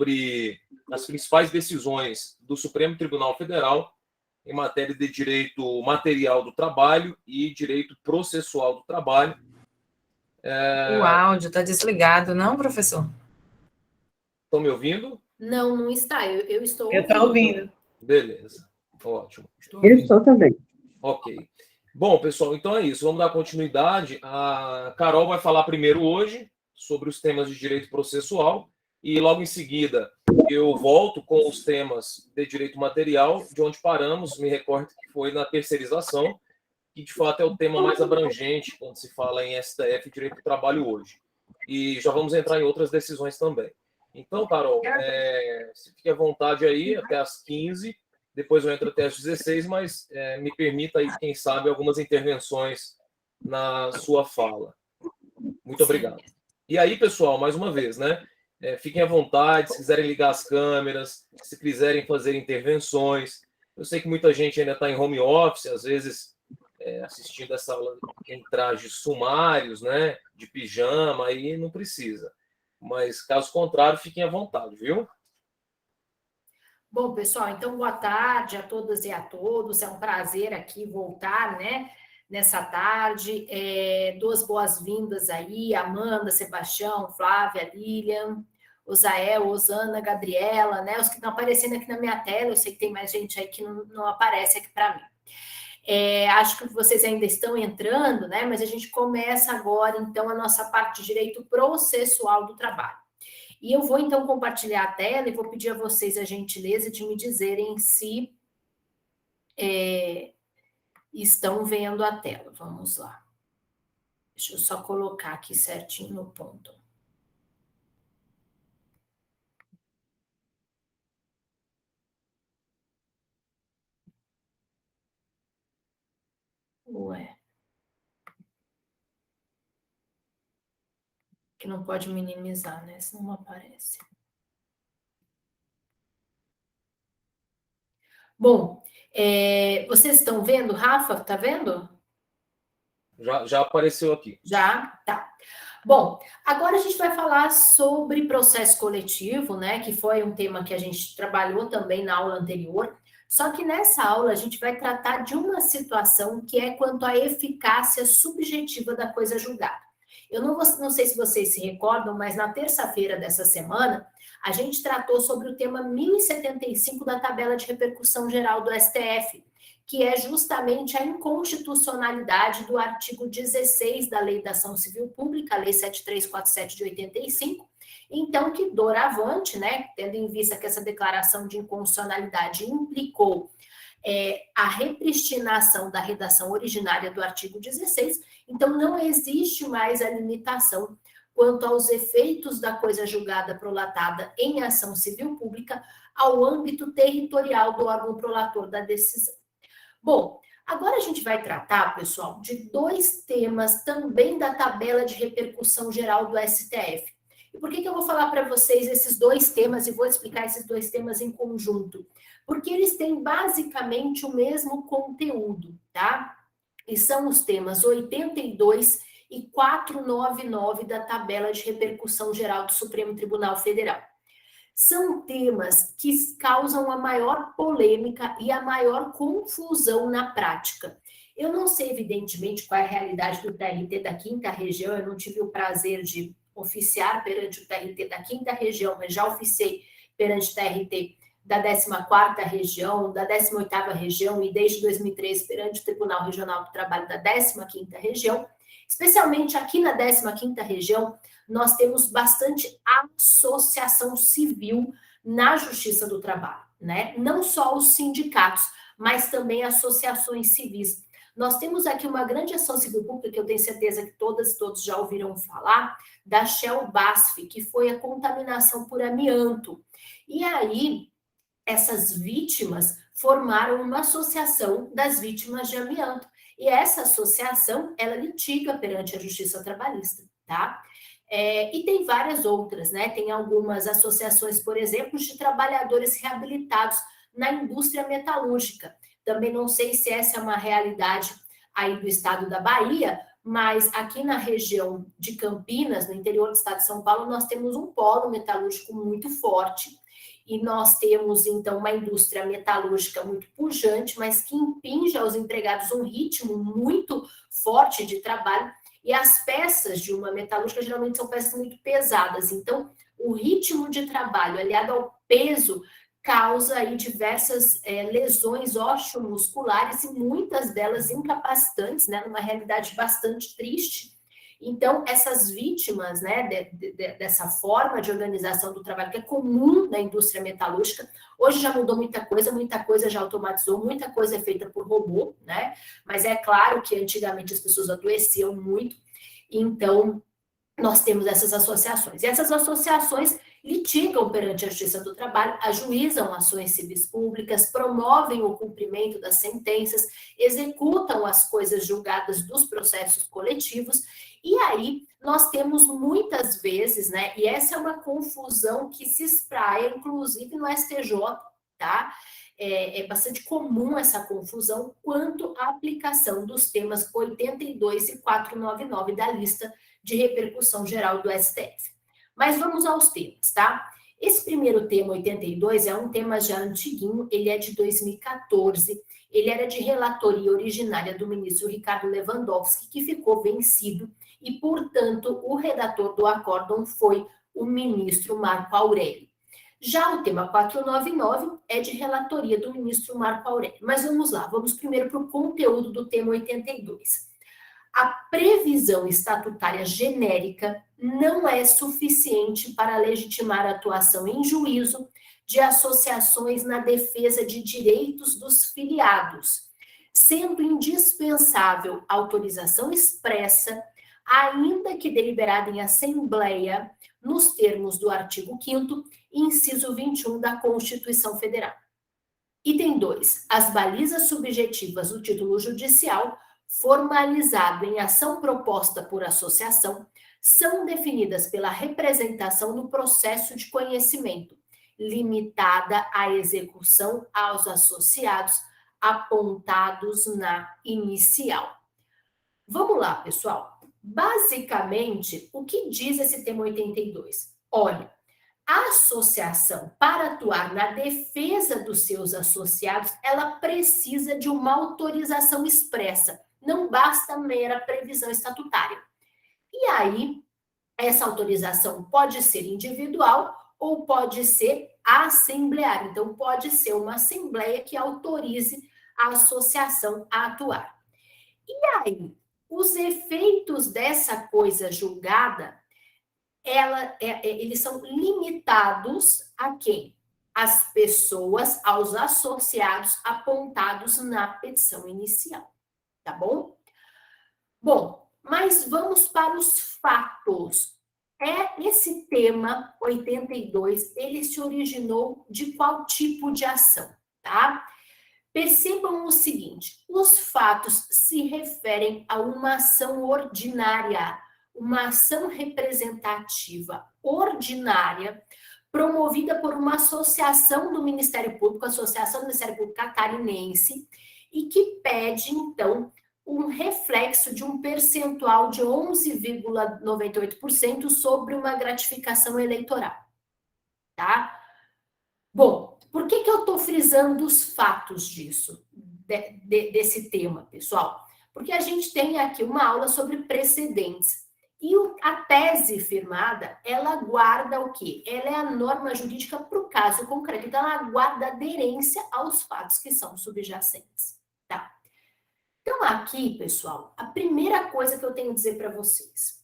sobre as principais decisões do Supremo Tribunal Federal em matéria de direito material do trabalho e direito processual do trabalho. O áudio está desligado, não, professor? Estão me ouvindo? Não, não está. Eu estou Eu estou ouvindo. Beleza, ótimo. Eu estou também. Ok. Bom, pessoal, então é isso. Vamos dar continuidade. A Carol vai falar primeiro hoje sobre os temas de direito processual e logo em seguida eu volto com os temas de direito material, de onde paramos, me recordo que foi na terceirização, que de fato é o tema mais abrangente quando se fala em STF e direito do trabalho hoje. E já vamos entrar em outras decisões também. Então, Carol, se fique à vontade aí até às 15, depois eu entro até às 16, mas me permita aí, quem sabe, algumas intervenções na sua fala. Muito obrigado. E aí, pessoal, mais uma vez, né? Fiquem à vontade, se quiserem ligar as câmeras, se quiserem fazer intervenções. Eu sei que muita gente ainda está em home office, às vezes assistindo essa aula em trajes sumários, né? De pijama, aí não precisa. Mas, caso contrário, fiquem à vontade, viu? Bom, pessoal, então boa tarde a todas e a todos. É um prazer aqui voltar, né? Nessa tarde. Dou as boas-vindas aí, Amanda, Sebastião, Flávia, Lilian, Osael, Osana, Gabriela, né? Os que estão aparecendo aqui na minha tela, eu sei que tem mais gente aí que não aparece aqui para mim. Acho que vocês ainda estão entrando, né? Mas a gente começa agora, então, a nossa parte de direito processual do trabalho. E eu vou, então, compartilhar a tela e vou pedir a vocês a gentileza de me dizerem se estão vendo a tela. Vamos lá. Deixa eu só colocar aqui certinho no ponto. Ué. Que não pode minimizar, né? Senão não aparece. Bom, vocês estão vendo, Rafa? Tá vendo? Já apareceu aqui. Já? Tá. Bom, agora a gente vai falar sobre processo coletivo, né? Que foi um tema que a gente trabalhou também na aula anterior. Só que nessa aula a gente vai tratar de uma situação que é quanto à eficácia subjetiva da coisa julgada. Eu não sei se vocês se recordam, mas na terça-feira dessa semana, a gente tratou sobre o tema 1075 da tabela de repercussão geral do STF, que é justamente a inconstitucionalidade do artigo 16 da Lei da Ação Civil Pública, a Lei 7347 de 85, então que doravante, né, tendo em vista que essa declaração de inconstitucionalidade implicou a repristinação da redação originária do artigo 16, então não existe mais a limitação quanto aos efeitos da coisa julgada prolatada em ação civil pública ao âmbito territorial do órgão prolator da decisão. Bom, agora a gente vai tratar, pessoal, de dois temas também da tabela de repercussão geral do STF. E por que eu vou falar para vocês esses dois temas e vou explicar esses dois temas em conjunto? Porque eles têm basicamente o mesmo conteúdo, tá? E são os temas 82 e 499 da tabela de repercussão geral do Supremo Tribunal Federal. São temas que causam a maior polêmica e a maior confusão na prática. Eu não sei, evidentemente, qual é a realidade do TRT da 5ª Região, eu não tive o prazer de oficiar perante o TRT da 5ª Região, mas já oficiei perante o TRT da 14ª Região, da 18ª Região e desde 2013 perante o Tribunal Regional do Trabalho da 15ª Região. Especialmente aqui na 15ª Região, nós temos bastante associação civil na Justiça do Trabalho, né? Não só os sindicatos, mas também associações civis. Nós temos aqui uma grande ação civil pública, que eu tenho certeza que todas e todos já ouviram falar, da Shell BASF, que foi a contaminação por amianto. E aí, essas vítimas formaram uma associação das vítimas de amianto. E essa associação, ela litiga perante a Justiça Trabalhista, tá? E tem várias outras, né? Tem algumas associações, por exemplo, de trabalhadores reabilitados na indústria metalúrgica. Também não sei se essa é uma realidade aí do estado da Bahia, mas aqui na região de Campinas, no interior do estado de São Paulo, nós temos um polo metalúrgico muito forte, e nós temos, então, uma indústria metalúrgica muito pujante, mas que impinge aos empregados um ritmo muito forte de trabalho, e as peças de uma metalúrgica geralmente são peças muito pesadas, então o ritmo de trabalho aliado ao peso causa aí diversas lesões osteomusculares e muitas delas incapacitantes, né, numa realidade bastante triste. Então, essas vítimas, né, dessa forma de organização do trabalho que é comum na indústria metalúrgica, hoje já mudou muita coisa já automatizou, muita coisa é feita por robô, né? Mas é claro que antigamente as pessoas adoeciam muito, então nós temos essas associações. E essas associações litigam perante a Justiça do Trabalho, ajuizam ações civis públicas, promovem o cumprimento das sentenças, executam as coisas julgadas dos processos coletivos, e aí nós temos muitas vezes, né, e essa é uma confusão que se espraia, inclusive no STJ, tá? É bastante comum essa confusão quanto à aplicação dos temas 82 e 499 da lista de repercussão geral do STF. Mas vamos aos temas, tá? Esse primeiro tema, 82, é um tema já antiguinho, ele é de 2014, ele era de relatoria originária do ministro Ricardo Lewandowski, que ficou vencido, e, portanto, o redator do acórdão foi o ministro Marco Aurélio. Já o tema 499 é de relatoria do ministro Marco Aurélio. Mas vamos lá, vamos primeiro para o conteúdo do tema 82. A previsão estatutária genérica não é suficiente para legitimar a atuação em juízo de associações na defesa de direitos dos filiados, sendo indispensável autorização expressa, ainda que deliberada em assembleia, nos termos do artigo 5º, inciso 21 da Constituição Federal. Item 2. As balizas subjetivas do título judicial, formalizado em ação proposta por associação, são definidas pela representação no processo de conhecimento, limitada à execução aos associados apontados na inicial. Vamos lá, pessoal. Basicamente, o que diz esse tema 82? Olha, a associação, para atuar na defesa dos seus associados, ela precisa de uma autorização expressa. Não basta mera previsão estatutária. E aí, essa autorização pode ser individual ou pode ser assembleária. Então, pode ser uma assembleia que autorize a associação a atuar. E aí, os efeitos dessa coisa julgada, eles são limitados a quem? As pessoas, aos associados apontados na petição inicial. Tá bom? Bom, mas vamos para os fatos. Esse tema 82, ele se originou de qual tipo de ação, tá? Percebam o seguinte, os fatos se referem a uma ação ordinária, uma ação representativa ordinária, promovida por uma associação do Ministério Público, Associação do Ministério Público Catarinense, e que pede, então, um reflexo de um percentual de 11,98% sobre uma gratificação eleitoral, tá? Bom, por que eu estou frisando os fatos disso, desse tema, pessoal? Porque a gente tem aqui uma aula sobre precedentes. E a tese firmada, ela guarda o quê? Ela é a norma jurídica para o caso concreto. Então, ela guarda aderência aos fatos que são subjacentes, tá? Então, aqui, pessoal, a primeira coisa que eu tenho a dizer para vocês.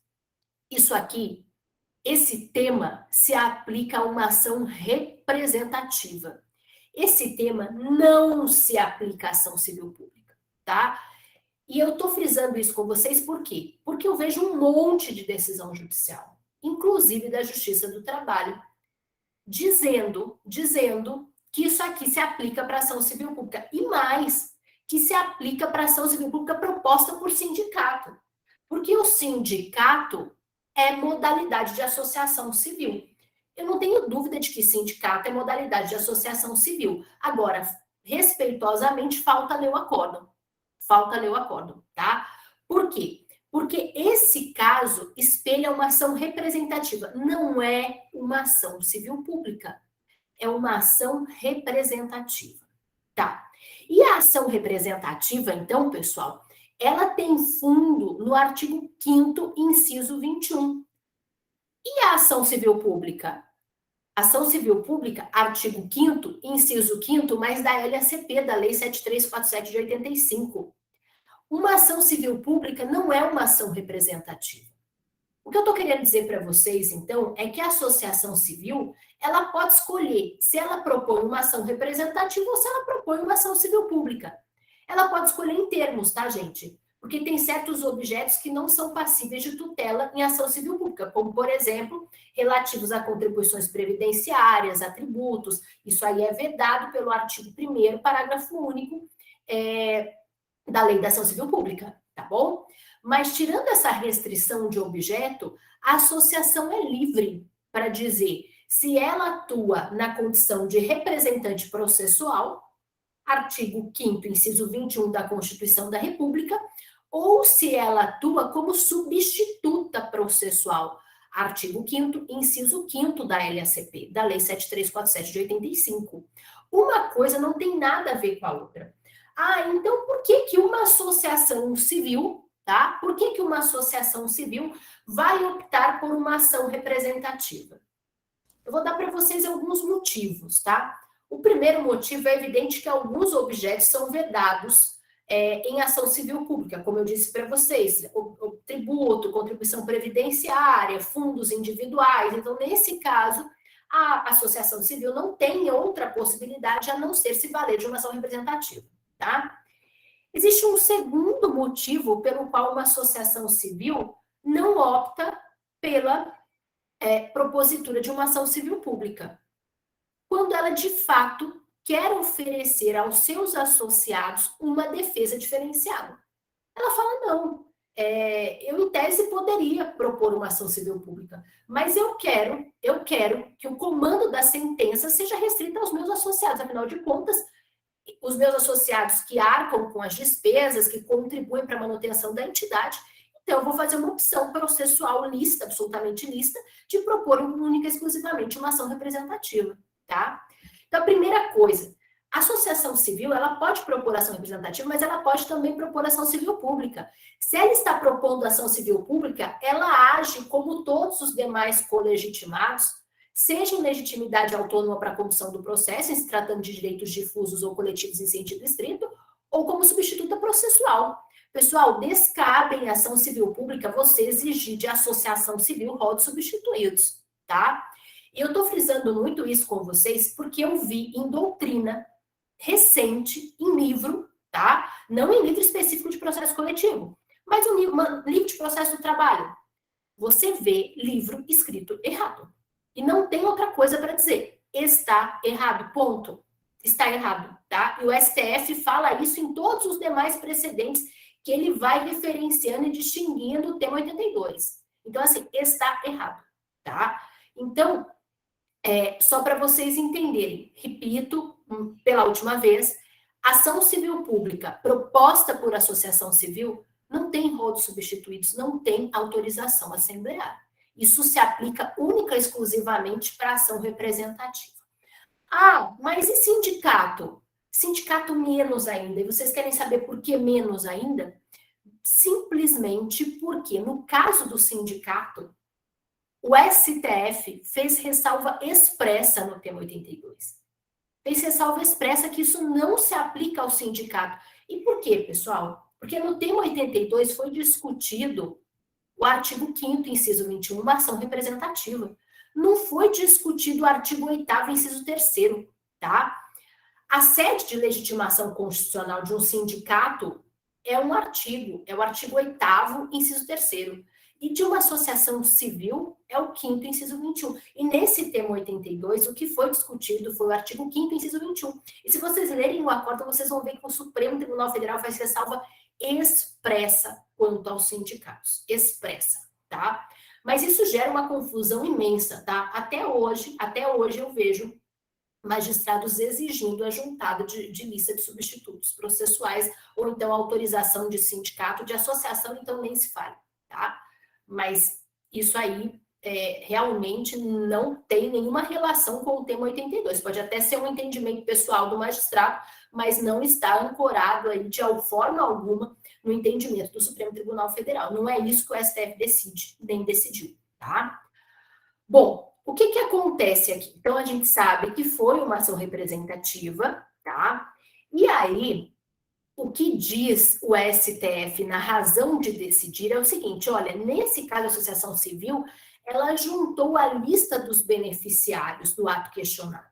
Isso aqui, esse tema se aplica a uma ação representativa. Esse tema não se aplica à ação civil pública, tá? E eu estou frisando isso com vocês por quê? Porque eu vejo um monte de decisão judicial, inclusive da Justiça do Trabalho, dizendo que isso aqui se aplica para ação civil pública. E mais, que se aplica para ação civil pública proposta por sindicato. Porque o sindicato é modalidade de associação civil. Eu não tenho dúvida de que sindicato é modalidade de associação civil. Agora, respeitosamente, falta ler o acórdão. Falta ler o acórdão, tá? Por quê? Porque esse caso espelha uma ação representativa, não é uma ação civil pública, é uma ação representativa, tá? E a ação representativa, então, pessoal, ela tem fundo no artigo 5º, inciso 21. E a ação civil pública? Ação civil pública, artigo 5º, inciso 5º, mas da LACP, da Lei 7347 de 85. Uma ação civil pública não é uma ação representativa. O que eu estou querendo dizer para vocês, então, é que a associação civil, ela pode escolher se ela propõe uma ação representativa ou se ela propõe uma ação civil pública. Ela pode escolher em termos, tá, gente? Porque tem certos objetos que não são passíveis de tutela em ação civil pública, como, por exemplo, relativos a contribuições previdenciárias, a tributos. Isso aí é vedado pelo artigo 1º, parágrafo único, da Lei da Ação Civil Pública, tá bom? Mas tirando essa restrição de objeto, a associação é livre para dizer se ela atua na condição de representante processual, artigo 5º, inciso 21 da Constituição da República, ou se ela atua como substituta processual, artigo 5º, inciso 5º da LACP, da Lei 7347 de 85. Uma coisa não tem nada a ver com a outra. Então por que uma associação civil, tá? Por que uma associação civil vai optar por uma ação representativa? Eu vou dar para vocês alguns motivos, tá? O primeiro motivo é evidente que alguns objetos são vedados em ação civil pública, como eu disse para vocês, o tributo, contribuição previdenciária, fundos individuais. Então, nesse caso, a associação civil não tem outra possibilidade a não ser se valer de uma ação representativa. Tá? Existe um segundo motivo pelo qual uma associação civil não opta pela propositura de uma ação civil pública. Quando ela, de fato, quer oferecer aos seus associados uma defesa diferenciada. Ela fala, não, eu em tese poderia propor uma ação civil pública, mas eu quero que o comando da sentença seja restrito aos meus associados, afinal de contas, os meus associados que arcam com as despesas, que contribuem para a manutenção da entidade, então eu vou fazer uma opção processual lícita, absolutamente lícita, de propor única e exclusivamente uma ação representativa, tá? Então, a primeira coisa, a associação civil, ela pode propor ação representativa, mas ela pode também propor ação civil pública. Se ela está propondo ação civil pública, ela age como todos os demais colegitimados, seja em legitimidade autônoma para a condução do processo, em se tratando de direitos difusos ou coletivos em sentido estrito, ou como substituta processual. Pessoal, descabe em ação civil pública você exigir de associação civil rol de substituídos, tá? E eu estou frisando muito isso com vocês porque eu vi em doutrina recente, em livro, tá? Não em livro específico de processo coletivo, mas um livro de processo do trabalho. Você vê livro escrito errado. E não tem outra coisa para dizer. Está errado, ponto. Está errado, tá? E o STF fala isso em todos os demais precedentes que ele vai referenciando e distinguindo o tema 82. Então, assim, está errado, tá? Então, só para vocês entenderem, repito, pela última vez, ação civil pública proposta por associação civil não tem rol de substituídos, não tem autorização assembleária. Isso se aplica única e exclusivamente para ação representativa. Mas e sindicato? Sindicato menos ainda. E vocês querem saber por que menos ainda? Simplesmente porque, no caso do sindicato, o STF fez ressalva expressa no tema 82. Fez ressalva expressa que isso não se aplica ao sindicato. E por quê, pessoal? Porque no tema 82 foi discutido o artigo 5º, inciso 21, uma ação representativa. Não foi discutido o artigo 8º, inciso 3º, tá? A sede de legitimação constitucional de um sindicato é um artigo, é o artigo 8º, inciso 3º. E de uma associação civil é o 5º, inciso 21. E nesse tema 82, o que foi discutido foi o artigo 5º, inciso 21. E se vocês lerem o acórdão, vocês vão ver que o Supremo Tribunal Federal faz ressalva expressa quanto aos sindicatos. Expressa, tá? Mas isso gera uma confusão imensa, tá? Até hoje eu vejo magistrados exigindo a juntada de lista de substitutos processuais, ou então autorização de sindicato, de associação, então nem se fala, tá? Mas isso aí realmente não tem nenhuma relação com o tema 82. Pode até ser um entendimento pessoal do magistrado, mas não está ancorado aí de forma alguma no entendimento do Supremo Tribunal Federal. Não é isso que o STF decide, nem decidiu, tá? Bom, o que acontece aqui? Então, a gente sabe que foi uma ação representativa, tá? E aí, o que diz o STF na razão de decidir é o seguinte, olha, nesse caso, a associação civil, ela juntou a lista dos beneficiários do ato questionado.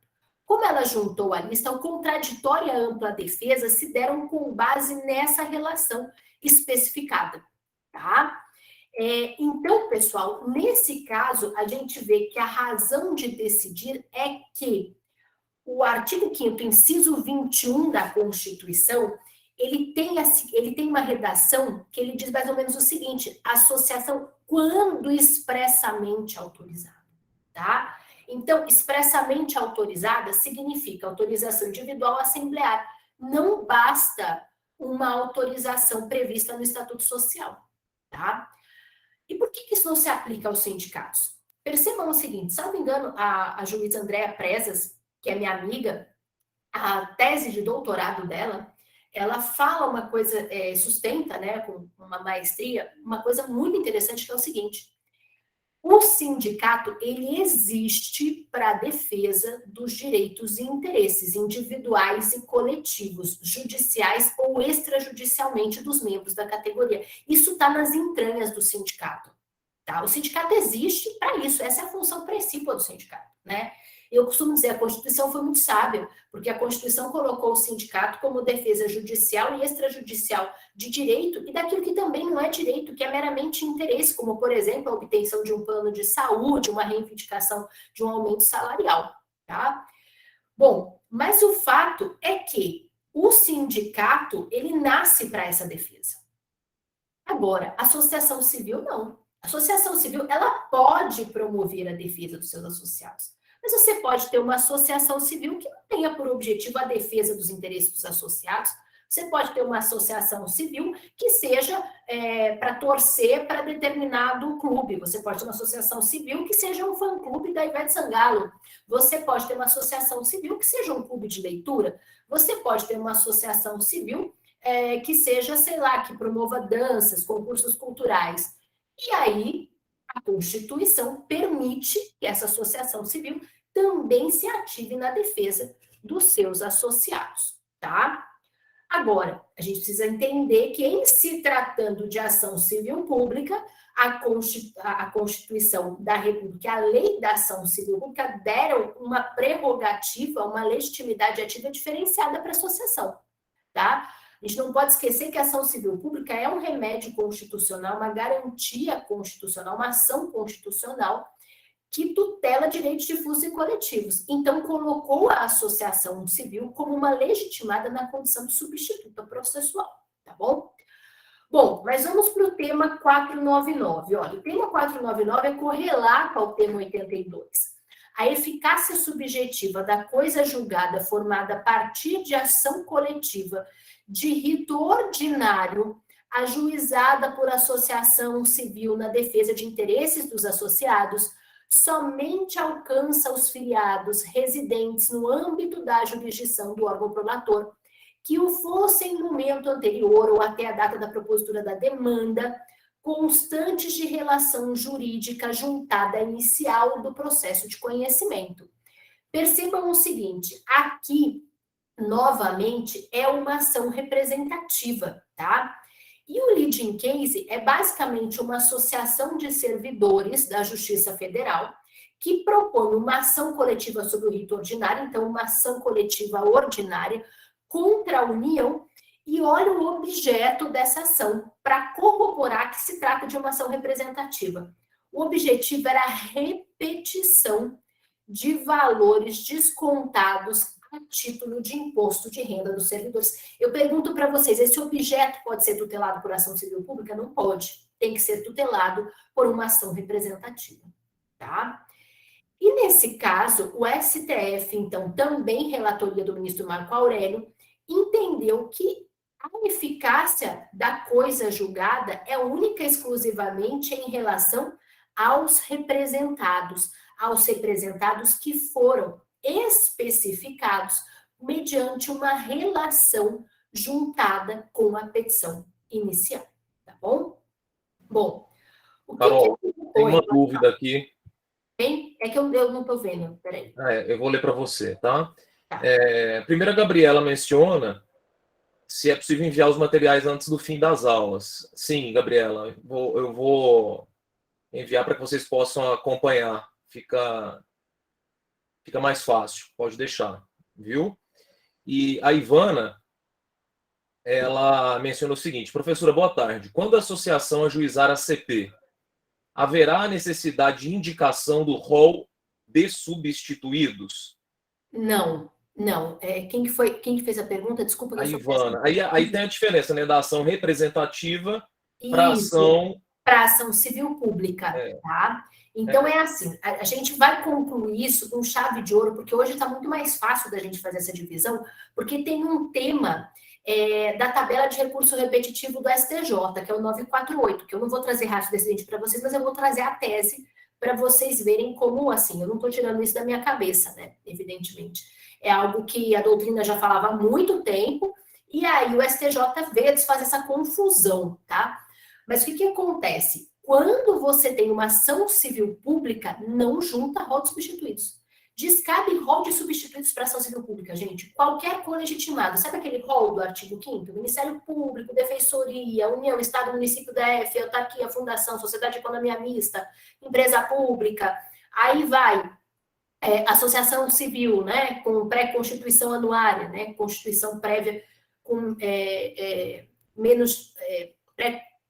Como ela juntou a lista, o contraditório e a ampla defesa se deram com base nessa relação especificada, tá? Então, pessoal, nesse caso, a gente vê que a razão de decidir é que o artigo 5º, inciso 21 da Constituição, ele tem uma redação que ele diz mais ou menos o seguinte, associação quando expressamente autorizada, tá? Então, expressamente autorizada significa autorização individual assemblear. Não basta uma autorização prevista no Estatuto Social, tá? E por que isso não se aplica aos sindicatos? Percebam o seguinte, se não me engano, a juíza Andréa Presas, que é minha amiga, a tese de doutorado dela, ela fala uma coisa, sustenta, né, com uma maestria, uma coisa muito interessante, que é o seguinte, o sindicato, ele existe para a defesa dos direitos e interesses individuais e coletivos, judiciais ou extrajudicialmente dos membros da categoria. Isso está nas entranhas do sindicato, tá? O sindicato existe para isso, essa é a função principal do sindicato, né? Eu costumo dizer, a Constituição foi muito sábia, porque a Constituição colocou o sindicato como defesa judicial e extrajudicial de direito e daquilo que também não é direito, que é meramente interesse, como, por exemplo, a obtenção de um plano de saúde, uma reivindicação de um aumento salarial, tá? Bom, mas o fato é que o sindicato, ele nasce para essa defesa. Agora, a associação civil, não. A associação civil, ela pode promover a defesa dos seus associados. Mas você pode ter uma associação civil que não tenha por objetivo a defesa dos interesses dos associados. Você pode ter uma associação civil que seja para torcer para determinado clube. Você pode ter uma associação civil que seja um fã-clube da Ivete Sangalo. Você pode ter uma associação civil que seja um clube de leitura. Você pode ter uma associação civil que seja, sei lá, que promova danças, concursos culturais. E aí, a Constituição permite que essa associação civil também se ative na defesa dos seus associados, tá? Agora, a gente precisa entender que, em se tratando de ação civil pública, a Constituição da República, a lei da ação civil pública deram uma prerrogativa, uma legitimidade ativa diferenciada para a associação, tá? A gente não pode esquecer que a ação civil pública é um remédio constitucional, uma garantia constitucional, uma ação constitucional que tutela direitos difusos e coletivos. Então, colocou a associação civil como uma legitimada na condição de substituta processual, tá bom? Bom, mas vamos para o tema 499. Olha, o tema 499 é correlato ao tema 82. A eficácia subjetiva da coisa julgada formada a partir de ação coletiva de rito ordinário, ajuizada por associação civil na defesa de interesses dos associados, somente alcança os filiados residentes no âmbito da jurisdição do órgão prolator, que o fossem no momento anterior ou até a data da propositura da demanda, constantes de relação jurídica juntada inicial do processo de conhecimento. Percebam o seguinte, aqui, novamente, é uma ação representativa, tá? E o leading case é basicamente uma associação de servidores da Justiça Federal que propõe uma ação coletiva sobre o rito ordinário, então uma ação coletiva ordinária contra a União, e olha o objeto dessa ação, para corroborar que se trata de uma ação representativa. O objetivo era a repetição de valores descontados a título de imposto de renda dos servidores. Eu pergunto para vocês, esse objeto pode ser tutelado por ação civil pública? Não pode. Tem que ser tutelado por uma ação representativa, tá? E nesse caso, o STF, então, também relatoria do ministro Marco Aurélio, entendeu que a eficácia da coisa julgada é única e exclusivamente em relação aos representados que foram especificados mediante uma relação juntada com a petição inicial, tá bom? Bom, o Carol, tem uma dúvida aqui. É que eu não estou vendo, peraí. Eu vou ler para você, tá? Tá. Primeiro, a Gabriela menciona se é possível enviar os materiais antes do fim das aulas. Sim, Gabriela, eu vou enviar para que vocês possam acompanhar. Fica mais fácil, pode deixar, viu? E a Ivana, ela menciona o seguinte: professora, boa tarde. Quando a associação ajuizar a CP, haverá necessidade de indicação do rol de substituídos? Não. Quem que fez a pergunta? Desculpa. A Ivana. Aí tem a diferença, né, da ação representativa para ação civil pública, tá? Então é assim, a gente vai concluir isso com chave de ouro, porque hoje está muito mais fácil da gente fazer essa divisão, porque tem um tema da tabela de recurso repetitivo do STJ, que é o 948, que eu não vou trazer rácio decidente para vocês, mas eu vou trazer a tese para vocês verem como, assim, eu não estou tirando isso da minha cabeça, né? Evidentemente. É algo que a doutrina já falava há muito tempo, e aí o STJ veio desfazer essa confusão, tá? Mas o que acontece? Quando você tem uma ação civil pública, não junta rol de substituídos. Descabe rol de substituídos para ação civil pública, gente. Qualquer colegitimado, sabe aquele rol do artigo 5º? Ministério Público, Defensoria, União, Estado, Município, DF, Autarquia, Fundação, Sociedade de Economia Mista, Empresa Pública, aí vai associação civil, né, com pré-constituição anuária, né, constituição prévia com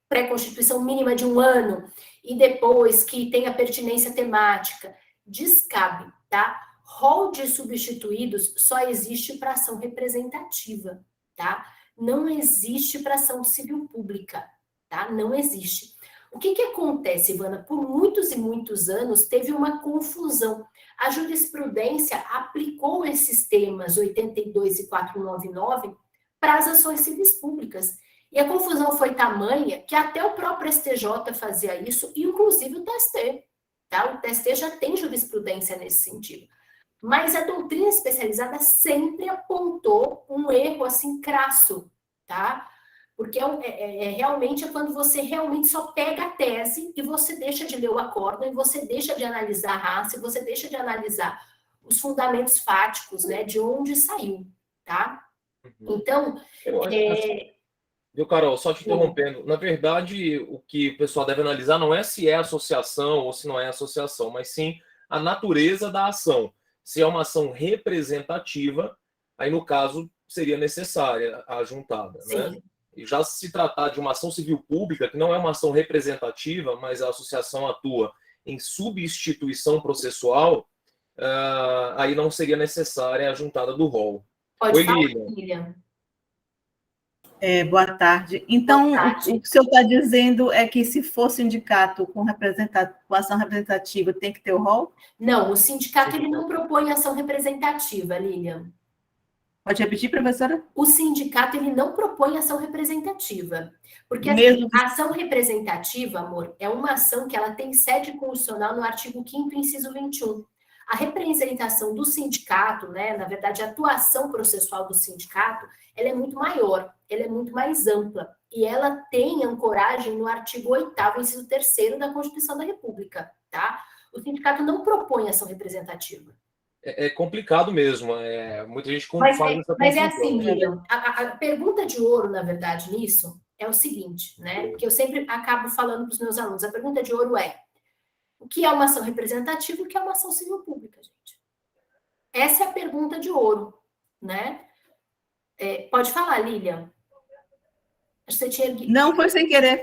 pré-constituição mínima de 1 ano, e depois que tenha pertinência temática, descabe, tá? Rol de substituídos só existe para ação representativa, tá? Não existe para ação civil pública, tá? Não existe. O que acontece, Ivana? Por muitos e muitos anos teve uma confusão. A jurisprudência aplicou esses temas 82 e 499 para as ações civis públicas. E a confusão foi tamanha que até o próprio STJ fazia isso, e inclusive o TST. Tá? O TST já tem jurisprudência nesse sentido. Mas a doutrina especializada sempre apontou um erro assim crasso, tá? Porque realmente é quando você realmente só pega a tese e você deixa de ler o acórdão, e você deixa de analisar a raça, e você deixa de analisar os fundamentos fáticos, né, de onde saiu, tá? Então... Viu, Carol, só te interrompendo. Na verdade, o que o pessoal deve analisar não é se é associação ou se não é associação, mas sim a natureza da ação. Se é uma ação representativa, aí no caso seria necessária a juntada, né? E já se tratar de uma ação civil pública, que não é uma ação representativa, mas a associação atua em substituição processual, aí não seria necessária a juntada do rol. Pode falar, Lilian. Boa tarde. Então, boa tarde. O que o senhor está dizendo é que se for sindicato com ação representativa, tem que ter o rol? Não, o sindicato ele não propõe ação representativa, Lilian. Pode repetir, professora? O sindicato ele não propõe ação representativa. Porque a ação representativa, amor, é uma ação que ela tem sede constitucional no artigo 5º, inciso 21. A representação do sindicato, né, na verdade, a atuação processual do sindicato, ela é muito maior, ela é muito mais ampla. E ela tem ancoragem no artigo 8º, inciso 3º da Constituição da República, tá? O sindicato não propõe ação representativa. É complicado mesmo. Muita gente faz essa confusão. Mas é assim, Lilian, a pergunta de ouro, na verdade, nisso, é o seguinte, né? Que eu sempre acabo falando para os meus alunos. A pergunta de ouro é: o que é uma ação representativa e o que é uma ação civil pública, gente? Essa é a pergunta de ouro, né? Pode falar, Lilian. Acho que você tinha... Não, foi sem querer.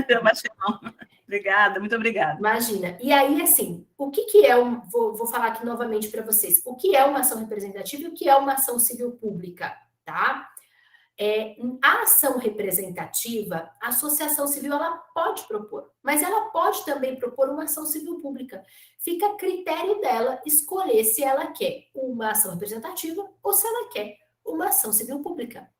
Eu baixei a mão. Obrigada, muito obrigada. Imagina. E aí, assim, o que é vou falar aqui novamente para vocês. O que é uma ação representativa e o que é uma ação civil pública, tá? A ação representativa, a associação civil, ela pode propor, mas ela pode também propor uma ação civil pública. Fica a critério dela escolher se ela quer uma ação representativa ou se ela quer uma ação civil pública.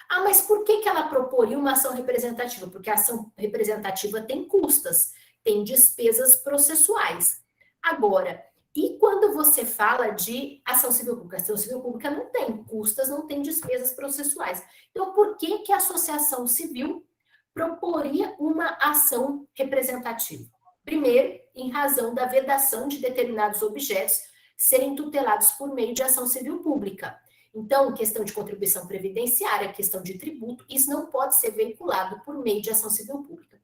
Ah, mas por que ela proporia uma ação representativa? Porque a ação representativa tem custas, tem despesas processuais. Agora, e quando você fala de ação civil pública? A ação civil pública não tem custas, não tem despesas processuais. Então, por que a associação civil proporia uma ação representativa? Primeiro, em razão da vedação de determinados objetos serem tutelados por meio de ação civil pública. Então, questão de contribuição previdenciária, questão de tributo, isso não pode ser veiculado por meio de ação civil pública.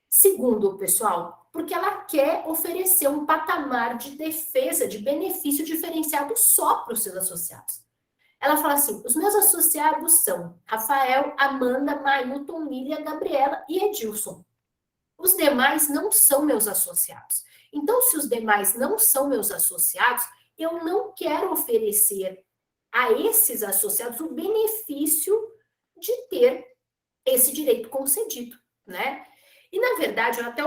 Segundo, pessoal, porque ela quer oferecer um patamar de defesa, de benefício diferenciado só para os seus associados. Ela fala assim, os meus associados são Rafael, Amanda, Mailton, Lília, Gabriela e Edilson. Os demais não são meus associados. Então, se os demais não são meus associados, eu não quero oferecer a esses associados o benefício de ter esse direito concedido, né? E, na verdade, eu até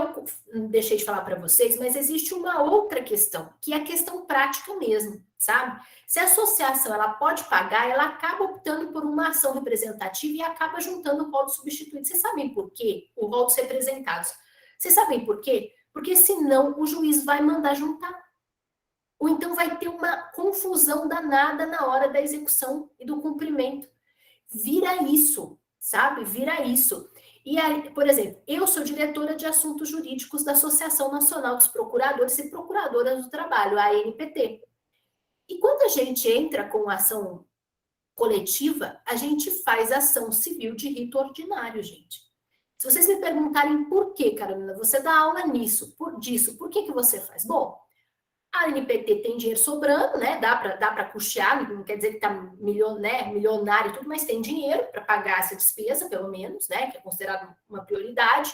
deixei de falar para vocês, mas existe uma outra questão, que é a questão prática mesmo, sabe? Se a associação ela pode pagar, ela acaba optando por uma ação representativa e acaba juntando o rol de substituídos. Vocês sabem por quê? O rol dos representados. Vocês sabem por quê? Porque senão o juiz vai mandar juntar. Ou então vai ter uma confusão danada na hora da execução e do cumprimento. Vira isso, sabe? Vira isso. E aí, por exemplo, eu sou diretora de assuntos jurídicos da Associação Nacional dos Procuradores e Procuradoras do Trabalho, a ANPT. E quando a gente entra com ação coletiva, a gente faz ação civil de rito ordinário, gente. Se vocês me perguntarem por que, Carolina, você dá aula nisso, por que você faz? Bom, a ANPT tem dinheiro sobrando, né? Dá para custear, não quer dizer que está milionário e tudo, mas tem dinheiro para pagar essa despesa, pelo menos, né? Que é considerado uma prioridade.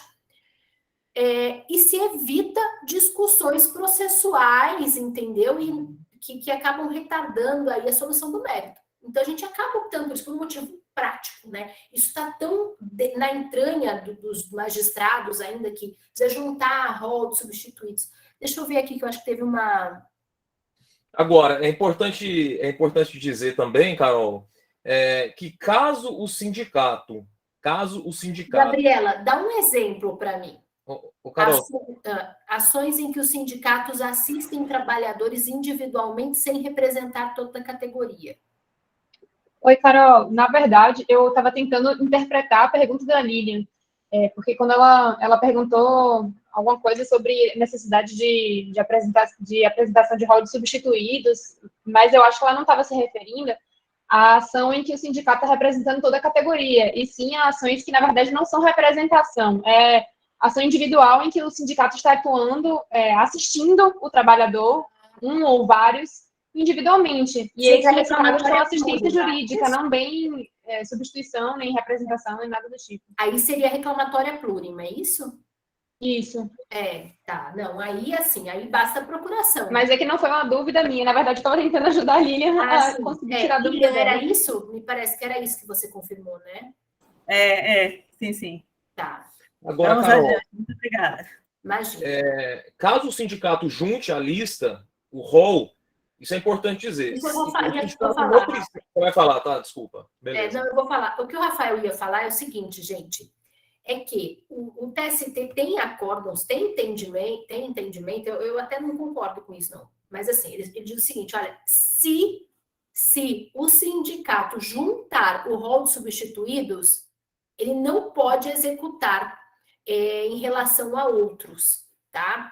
E se evita discussões processuais, entendeu? E que acabam retardando aí a solução do mérito. Então, a gente acaba optando por isso por um motivo prático, né? Isso está tão na entranha dos magistrados ainda que precisa juntar a rol de substituídos. Deixa eu ver aqui que eu acho que teve uma... Agora, é importante dizer também, Carol, que caso o sindicato... Gabriela, dá um exemplo para mim. Carol. Ações em que os sindicatos assistem trabalhadores individualmente sem representar toda a categoria. Oi, Carol. Na verdade, eu estava tentando interpretar a pergunta da Lilian, porque quando ela perguntou alguma coisa sobre necessidade de apresentação de rol de substituídos, mas eu acho que ela não estava se referindo à ação em que o sindicato está representando toda a categoria, e sim a ações que, na verdade, não são representação. É ação individual em que o sindicato está atuando, assistindo o trabalhador, um ou vários, individualmente. E eles reclamados são assistência jurídica, não bem substituição, nem representação, nem nada do tipo. Aí seria reclamatória plurima, é isso? Isso. Tá. Não, aí assim, aí basta a procuração. Mas é que não foi uma dúvida minha. Na verdade, eu estava tentando ajudar a Lilian a conseguir tirar a dúvida dela. Era isso? Me parece que era isso que você confirmou, né? Sim. Tá. Agora, Carol, muito obrigada. Imagina. Caso o sindicato junte a lista, o rol, isso é importante dizer. Isso eu vou falar. Você vai falar, tá? Desculpa. Beleza. Não, eu vou falar. O que o Rafael ia falar é o seguinte, gente, é que o TST tem acórdãos, tem entendimento, eu até não concordo com isso, não. Mas assim, ele diz o seguinte, olha, se o sindicato juntar o rol de substituídos, ele não pode executar em relação a outros, tá?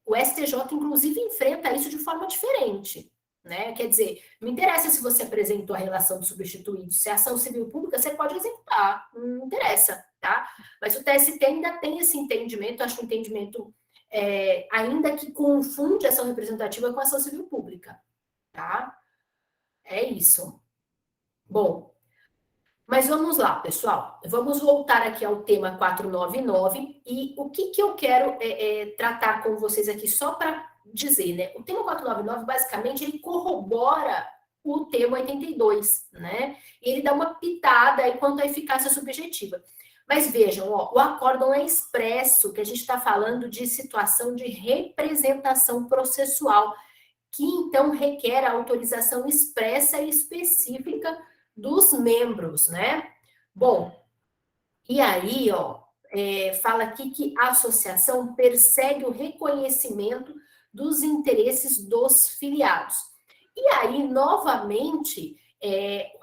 O STJ, inclusive, enfrenta isso de forma diferente, né? Quer dizer, não interessa se você apresentou a relação de substituídos, se é ação civil pública, você pode executar, não interessa, tá? Mas o TST ainda tem esse entendimento, acho um entendimento ainda que confunde ação representativa com ação civil pública, tá? É isso. Bom, mas vamos lá, pessoal. Vamos voltar aqui ao tema 499 e o que eu quero tratar com vocês aqui, só para dizer, né? O tema 499, basicamente, ele corrobora o termo 82, né? Ele dá uma pitada aí quanto à eficácia subjetiva. Mas vejam, ó, o acórdão é expresso, que a gente está falando de situação de representação processual, que então requer a autorização expressa e específica dos membros, né? Bom, e aí, ó, fala aqui que a associação persegue o reconhecimento dos interesses dos filiados. E aí, novamente,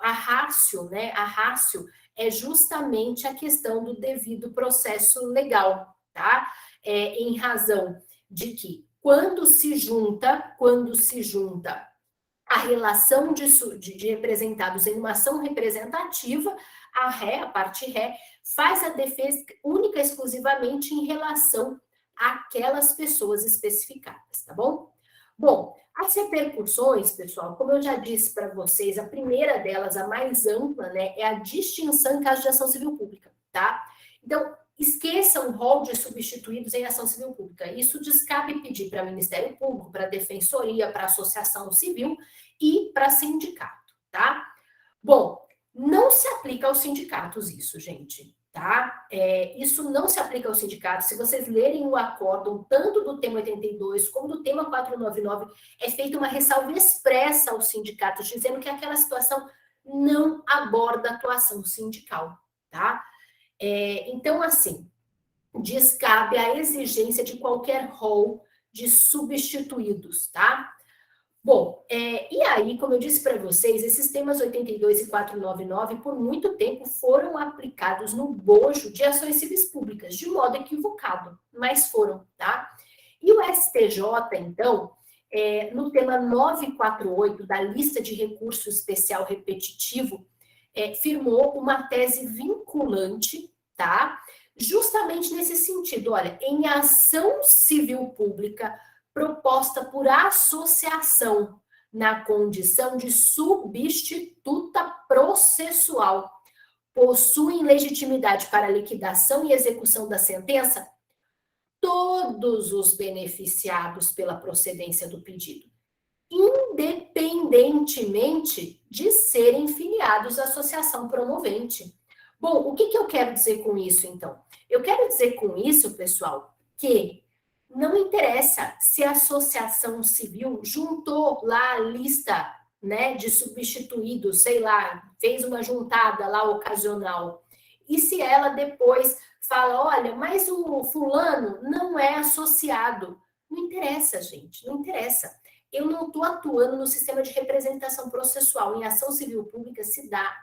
a ratio, né? A ratio é justamente a questão do devido processo legal, tá? Em razão de que quando se junta a relação de representados em uma ação representativa, a parte ré, faz a defesa única e exclusivamente em relação àquelas pessoas especificadas, tá bom? Bom, as repercussões, pessoal, como eu já disse para vocês, a primeira delas, a mais ampla, né, é a distinção em caso de ação civil pública, tá? Então, esqueçam o rol de substituídos em ação civil pública. Isso descabe pedir para o Ministério Público, para a Defensoria, para a Associação Civil e para sindicato, tá? Bom, não se aplica aos sindicatos isso, gente, tá? Isso não se aplica aos sindicatos. Se vocês lerem o acórdão, tanto do tema 82 como do tema 499, é feita uma ressalva expressa aos sindicatos, dizendo que aquela situação não aborda atuação sindical, tá? Então, assim, descabe a exigência de qualquer rol de substituídos, tá? Bom, e aí, como eu disse para vocês, esses temas 82 e 499, por muito tempo, foram aplicados no bojo de ações civis públicas, de modo equivocado, mas foram, tá? E o STJ, então, no tema 948 da lista de recurso especial repetitivo, firmou uma tese vinculante, tá? Justamente nesse sentido, olha, em ação civil pública proposta por associação na condição de substituta processual, possuem legitimidade para liquidação e execução da sentença todos os beneficiados pela procedência do pedido, independentemente de serem filiados à associação promovente. Bom, o que eu quero dizer com isso, então? Eu quero dizer com isso, pessoal, que não interessa se a associação civil juntou lá a lista, né, de substituídos, sei lá, fez uma juntada lá ocasional, e se ela depois fala, olha, mas o fulano não é associado. Não interessa, gente, não interessa. Eu não estou atuando no sistema de representação processual. Em ação civil pública se dá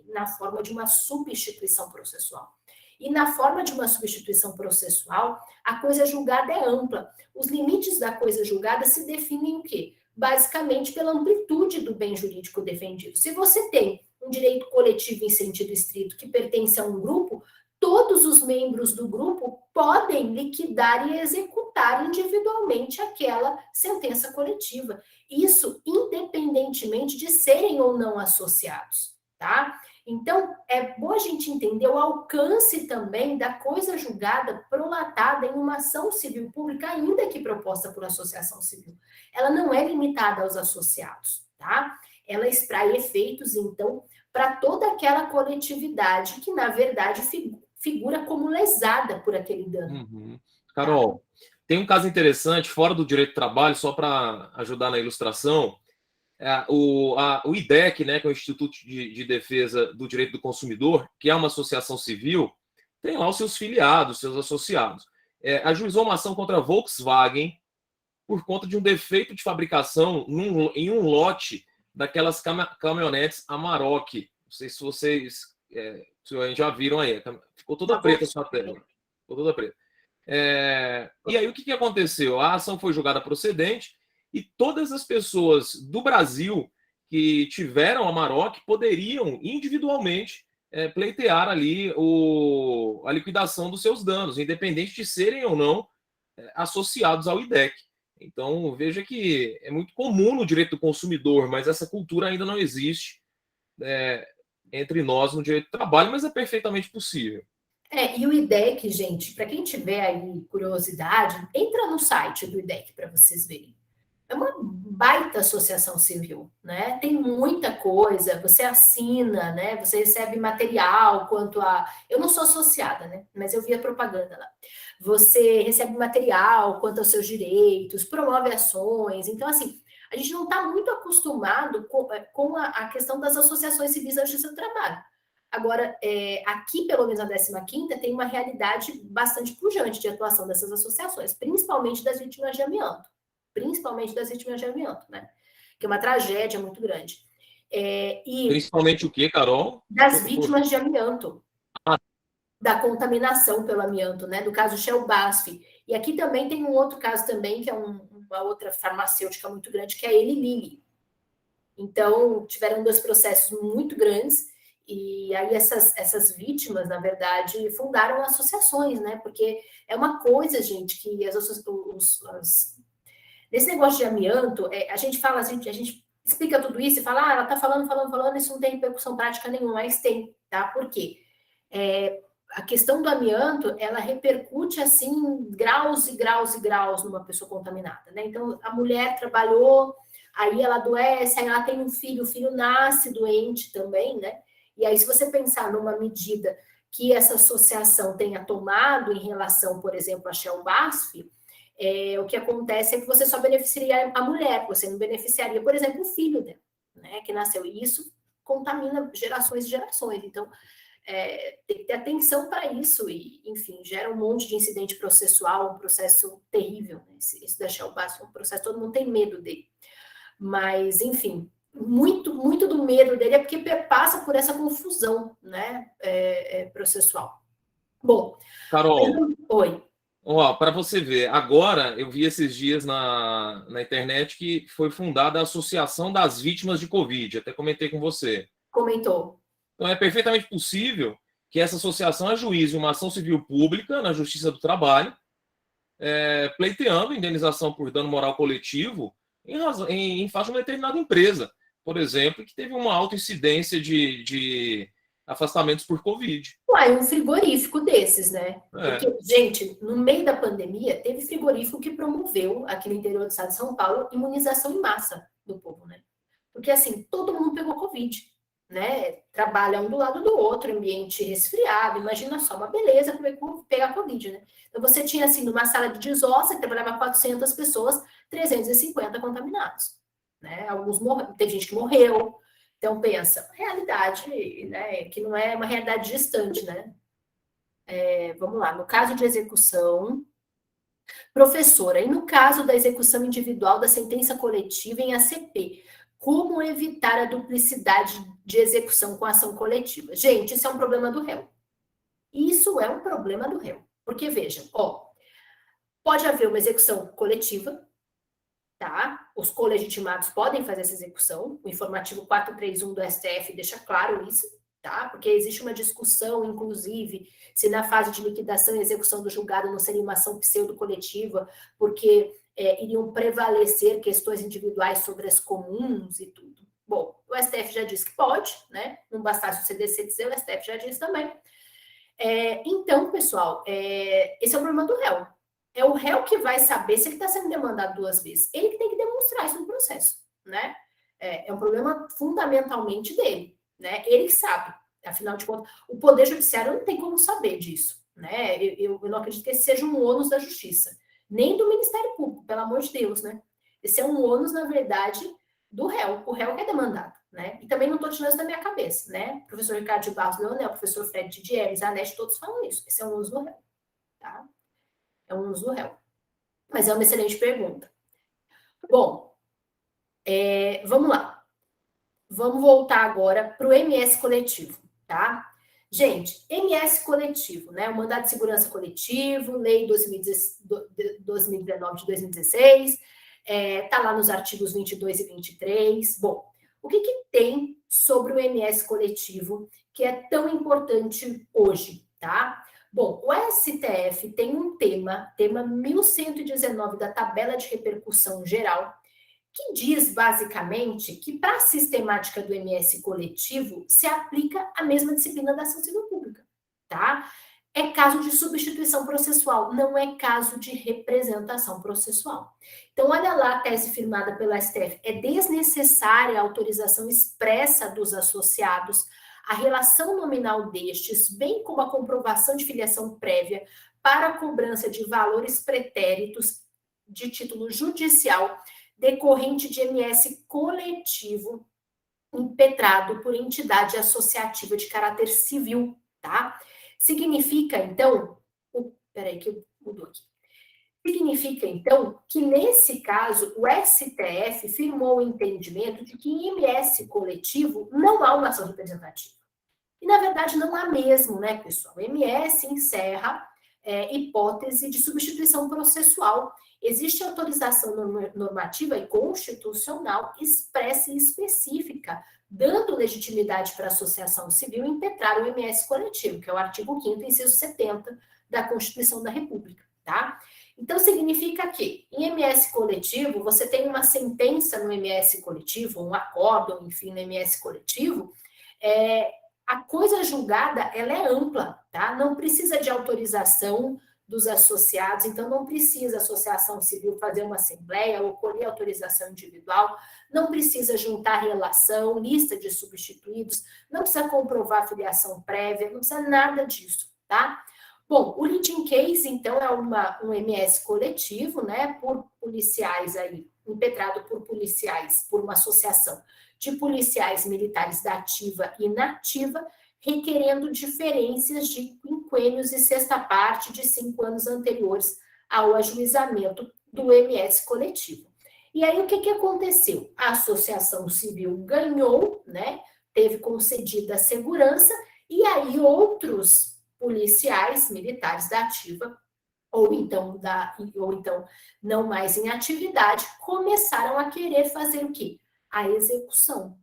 na forma de uma substituição processual. E na forma de uma substituição processual, a coisa julgada é ampla. Os limites da coisa julgada se definem o quê? Basicamente pela amplitude do bem jurídico defendido. Se você tem um direito coletivo em sentido estrito que pertence a um grupo, todos os membros do grupo podem liquidar e executar individualmente aquela sentença coletiva. Isso independentemente de serem ou não associados, tá? Então, é bom a gente entender o alcance também da coisa julgada prolatada em uma ação civil pública, ainda que proposta por associação civil. Ela não é limitada aos associados, tá? Ela extrai efeitos, então, para toda aquela coletividade que, na verdade, figura como lesada por aquele dano. Uhum. Carol, tem um caso interessante, fora do direito do trabalho, só para ajudar na ilustração, o IDEC, né, que é o Instituto de Defesa do Direito do Consumidor, que é uma associação civil, tem lá os seus filiados, seus associados. Ajuizou uma ação contra a Volkswagen por conta de um defeito de fabricação em um lote daquelas caminhonetes Amarok. Não sei se vocês já viram aí. Ficou toda preta a sua tela. Ficou toda preta. E aí o que aconteceu? A ação foi julgada procedente e todas as pessoas do Brasil que tiveram Amarok poderiam individualmente pleitear ali a liquidação dos seus danos, independente de serem ou não associados ao IDEC. Então, veja que é muito comum no direito do consumidor, mas essa cultura ainda não existe entre nós no direito do trabalho, mas é perfeitamente possível. E o IDEC, gente, para quem tiver aí curiosidade, entra no site do IDEC para vocês verem. é uma baita associação civil, né? Tem muita coisa, você assina, né? Você recebe material quanto a... Eu não sou associada, né? Mas eu vi a propaganda lá. Você recebe material quanto aos seus direitos, promove ações. Então, assim, a gente não está muito acostumado com a questão das associações civis da Justiça do Trabalho. Agora, aqui, pelo menos na 15ª, tem uma realidade bastante pujante de atuação dessas associações, principalmente das vítimas de amianto. Né? Que é uma tragédia muito grande. Principalmente o quê, Carol? Das vítimas de amianto. Da contaminação pelo amianto, né? Do caso Shell BASF. E aqui também tem um outro caso também, que é uma outra farmacêutica muito grande, que é a Eli Lilly. Então, tiveram 2 processos muito grandes, e aí essas vítimas, na verdade, fundaram associações, né? Porque é uma coisa, gente, que nesse negócio de amianto, a gente fala, a gente explica tudo isso e fala, ela tá falando, isso não tem repercussão prática nenhuma, mas tem, tá? Por quê? A questão do amianto, ela repercute, assim, graus e graus e graus numa pessoa contaminada, né? Então, a mulher trabalhou, aí ela adoece, aí ela tem um filho, o filho nasce doente também, né? E aí, se você pensar numa medida que essa associação tenha tomado em relação, por exemplo, a Shell BASF, o que acontece é que você só beneficiaria a mulher, você não beneficiaria, por exemplo, o filho dela, né, que nasceu. E isso contamina gerações e gerações. Então, tem que ter atenção para isso e, enfim, gera um monte de incidente processual, um processo terrível. Né? Esse da Shell BASF é um processo, todo mundo tem medo dele. Mas, enfim, muito, muito do medo dele é porque passa por essa confusão, né, processual. Bom, Carol. Oi. Para você ver, agora eu vi esses dias na internet que foi fundada a Associação das Vítimas de Covid, até comentei com você. Comentou. Então é perfeitamente possível que essa associação ajuize uma ação civil pública na Justiça do Trabalho, pleiteando indenização por dano moral coletivo em face de uma determinada empresa, por exemplo, que teve uma alta incidência de afastamentos por Covid. Um frigorífico desses, né? Porque, gente, no meio da pandemia, teve frigorífico que promoveu, aqui no interior do estado de São Paulo, imunização em massa do povo, né? Porque, assim, todo mundo pegou Covid, né? Trabalha um do lado do outro, ambiente resfriado, imagina só, uma beleza pegar Covid, né? Então, você tinha, assim, numa sala de desossa, que trabalhava 400 pessoas, 350 contaminados, né? Teve gente que morreu. Então, pensa, realidade, né, que não é uma realidade distante, né? Vamos lá, no caso de execução, professora, e no caso da execução individual da sentença coletiva em ACP, como evitar a duplicidade de execução com a ação coletiva? Gente, isso é um problema do réu. Isso é um problema do réu. Porque, vejam, pode haver uma execução coletiva, tá? Os colegitimados podem fazer essa execução, o informativo 431 do STF deixa claro isso, tá? Porque existe uma discussão, inclusive, se na fase de liquidação e execução do julgado não seria uma ação pseudo-coletiva, porque iriam prevalecer questões individuais sobre as comuns e tudo. Bom, o STF já disse que pode, né? Não bastasse o CDC dizer, o STF já disse também. Então, pessoal, esse é o problema do réu. É o réu que vai saber se ele está sendo demandado 2 vezes. Ele que tem que demonstrar isso no processo, né? É um problema fundamentalmente dele, né? Ele que sabe. Afinal de contas, o Poder Judiciário não tem como saber disso, né? Eu não acredito que esse seja um ônus da Justiça, nem do Ministério Público, pelo amor de Deus, né? Esse é um ônus, na verdade, do réu. O réu que é demandado, né? E também não estou tirando isso da minha cabeça, né? O professor Ricardo de Barros Leonel, o professor Fred Didier, Zanetti, todos falam isso. Esse é um ônus do réu, tá? É um uso do réu. Mas é uma excelente pergunta. Bom, vamos lá. Vamos voltar agora para o MS coletivo, tá? Gente, MS coletivo, né? O Mandado de Segurança Coletivo, Lei 2019 de 2016, tá lá nos artigos 22 e 23. Bom, o que tem sobre o MS coletivo que é tão importante hoje, tá? Bom, o STF tem um tema 1119 da tabela de repercussão geral, que diz basicamente que para a sistemática do MS coletivo se aplica a mesma disciplina da ação civil pública, tá? é caso de substituição processual, não é caso de representação processual. Então, olha lá a tese firmada pelo STF. É desnecessária a autorização expressa dos associados, a relação nominal destes, bem como a comprovação de filiação prévia para a cobrança de valores pretéritos de título judicial decorrente de MS coletivo impetrado por entidade associativa de caráter civil, tá? Significa, então, peraí que mudou aqui. Significa, então, que nesse caso o STF firmou o entendimento de que em MS coletivo não há uma ação representativa. E, na verdade, não há mesmo, né, pessoal? O MS encerra hipótese de substituição processual. Existe autorização normativa e constitucional expressa e específica, dando legitimidade para a associação civil impetrar o MS coletivo, que é o artigo 5º, inciso 70 da Constituição da República, tá? Então, significa que, em MS coletivo, você tem uma sentença no MS coletivo, um acórdão, enfim, no MS coletivo, a coisa julgada, ela é ampla, tá? Não precisa de autorização dos associados, então não precisa a associação civil fazer uma assembleia ou colher autorização individual, não precisa juntar relação, lista de substituídos, não precisa comprovar filiação prévia, não precisa nada disso, tá? Bom, o litigation case, então, é um MS coletivo, né, por policiais aí, impetrado por policiais, por uma associação de policiais militares da ativa e inativa, requerendo diferenças de quinquênios e sexta parte de 5 anos anteriores ao ajuizamento do MS coletivo. E aí, o que aconteceu? A associação civil ganhou, né, teve concedida a segurança, e aí outros policiais militares da ativa, ou então não mais em atividade, começaram a querer fazer o quê? A execução,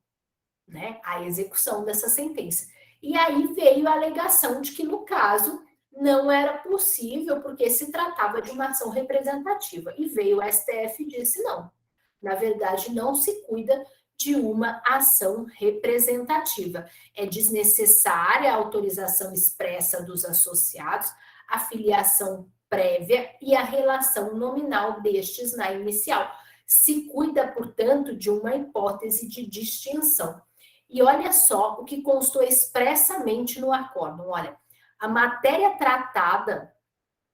né? A execução dessa sentença. E aí veio a alegação de que, no caso, não era possível, porque se tratava de uma ação representativa. E veio o STF e disse não. Na verdade, não se cuida de uma ação representativa. É desnecessária a autorização expressa dos associados, a filiação prévia e a relação nominal destes na inicial. Se cuida, portanto, de uma hipótese de distinção. E olha só o que constou expressamente no acórdão. Olha, a matéria tratada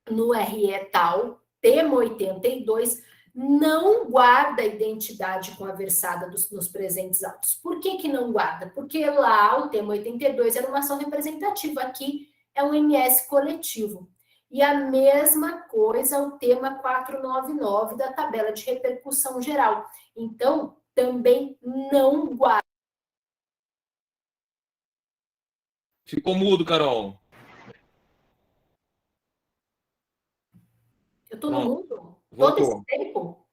no RE tal, tema 82, não guarda a identidade conversada nos presentes autos. Por que não guarda? Porque lá o tema 82 era uma ação representativa, aqui é um MS coletivo. E a mesma coisa o tema 499 da tabela de repercussão geral. Então, também não guarda. Ficou mudo, Carol. Eu estou no mudo? Voltou. Todo esse tempo?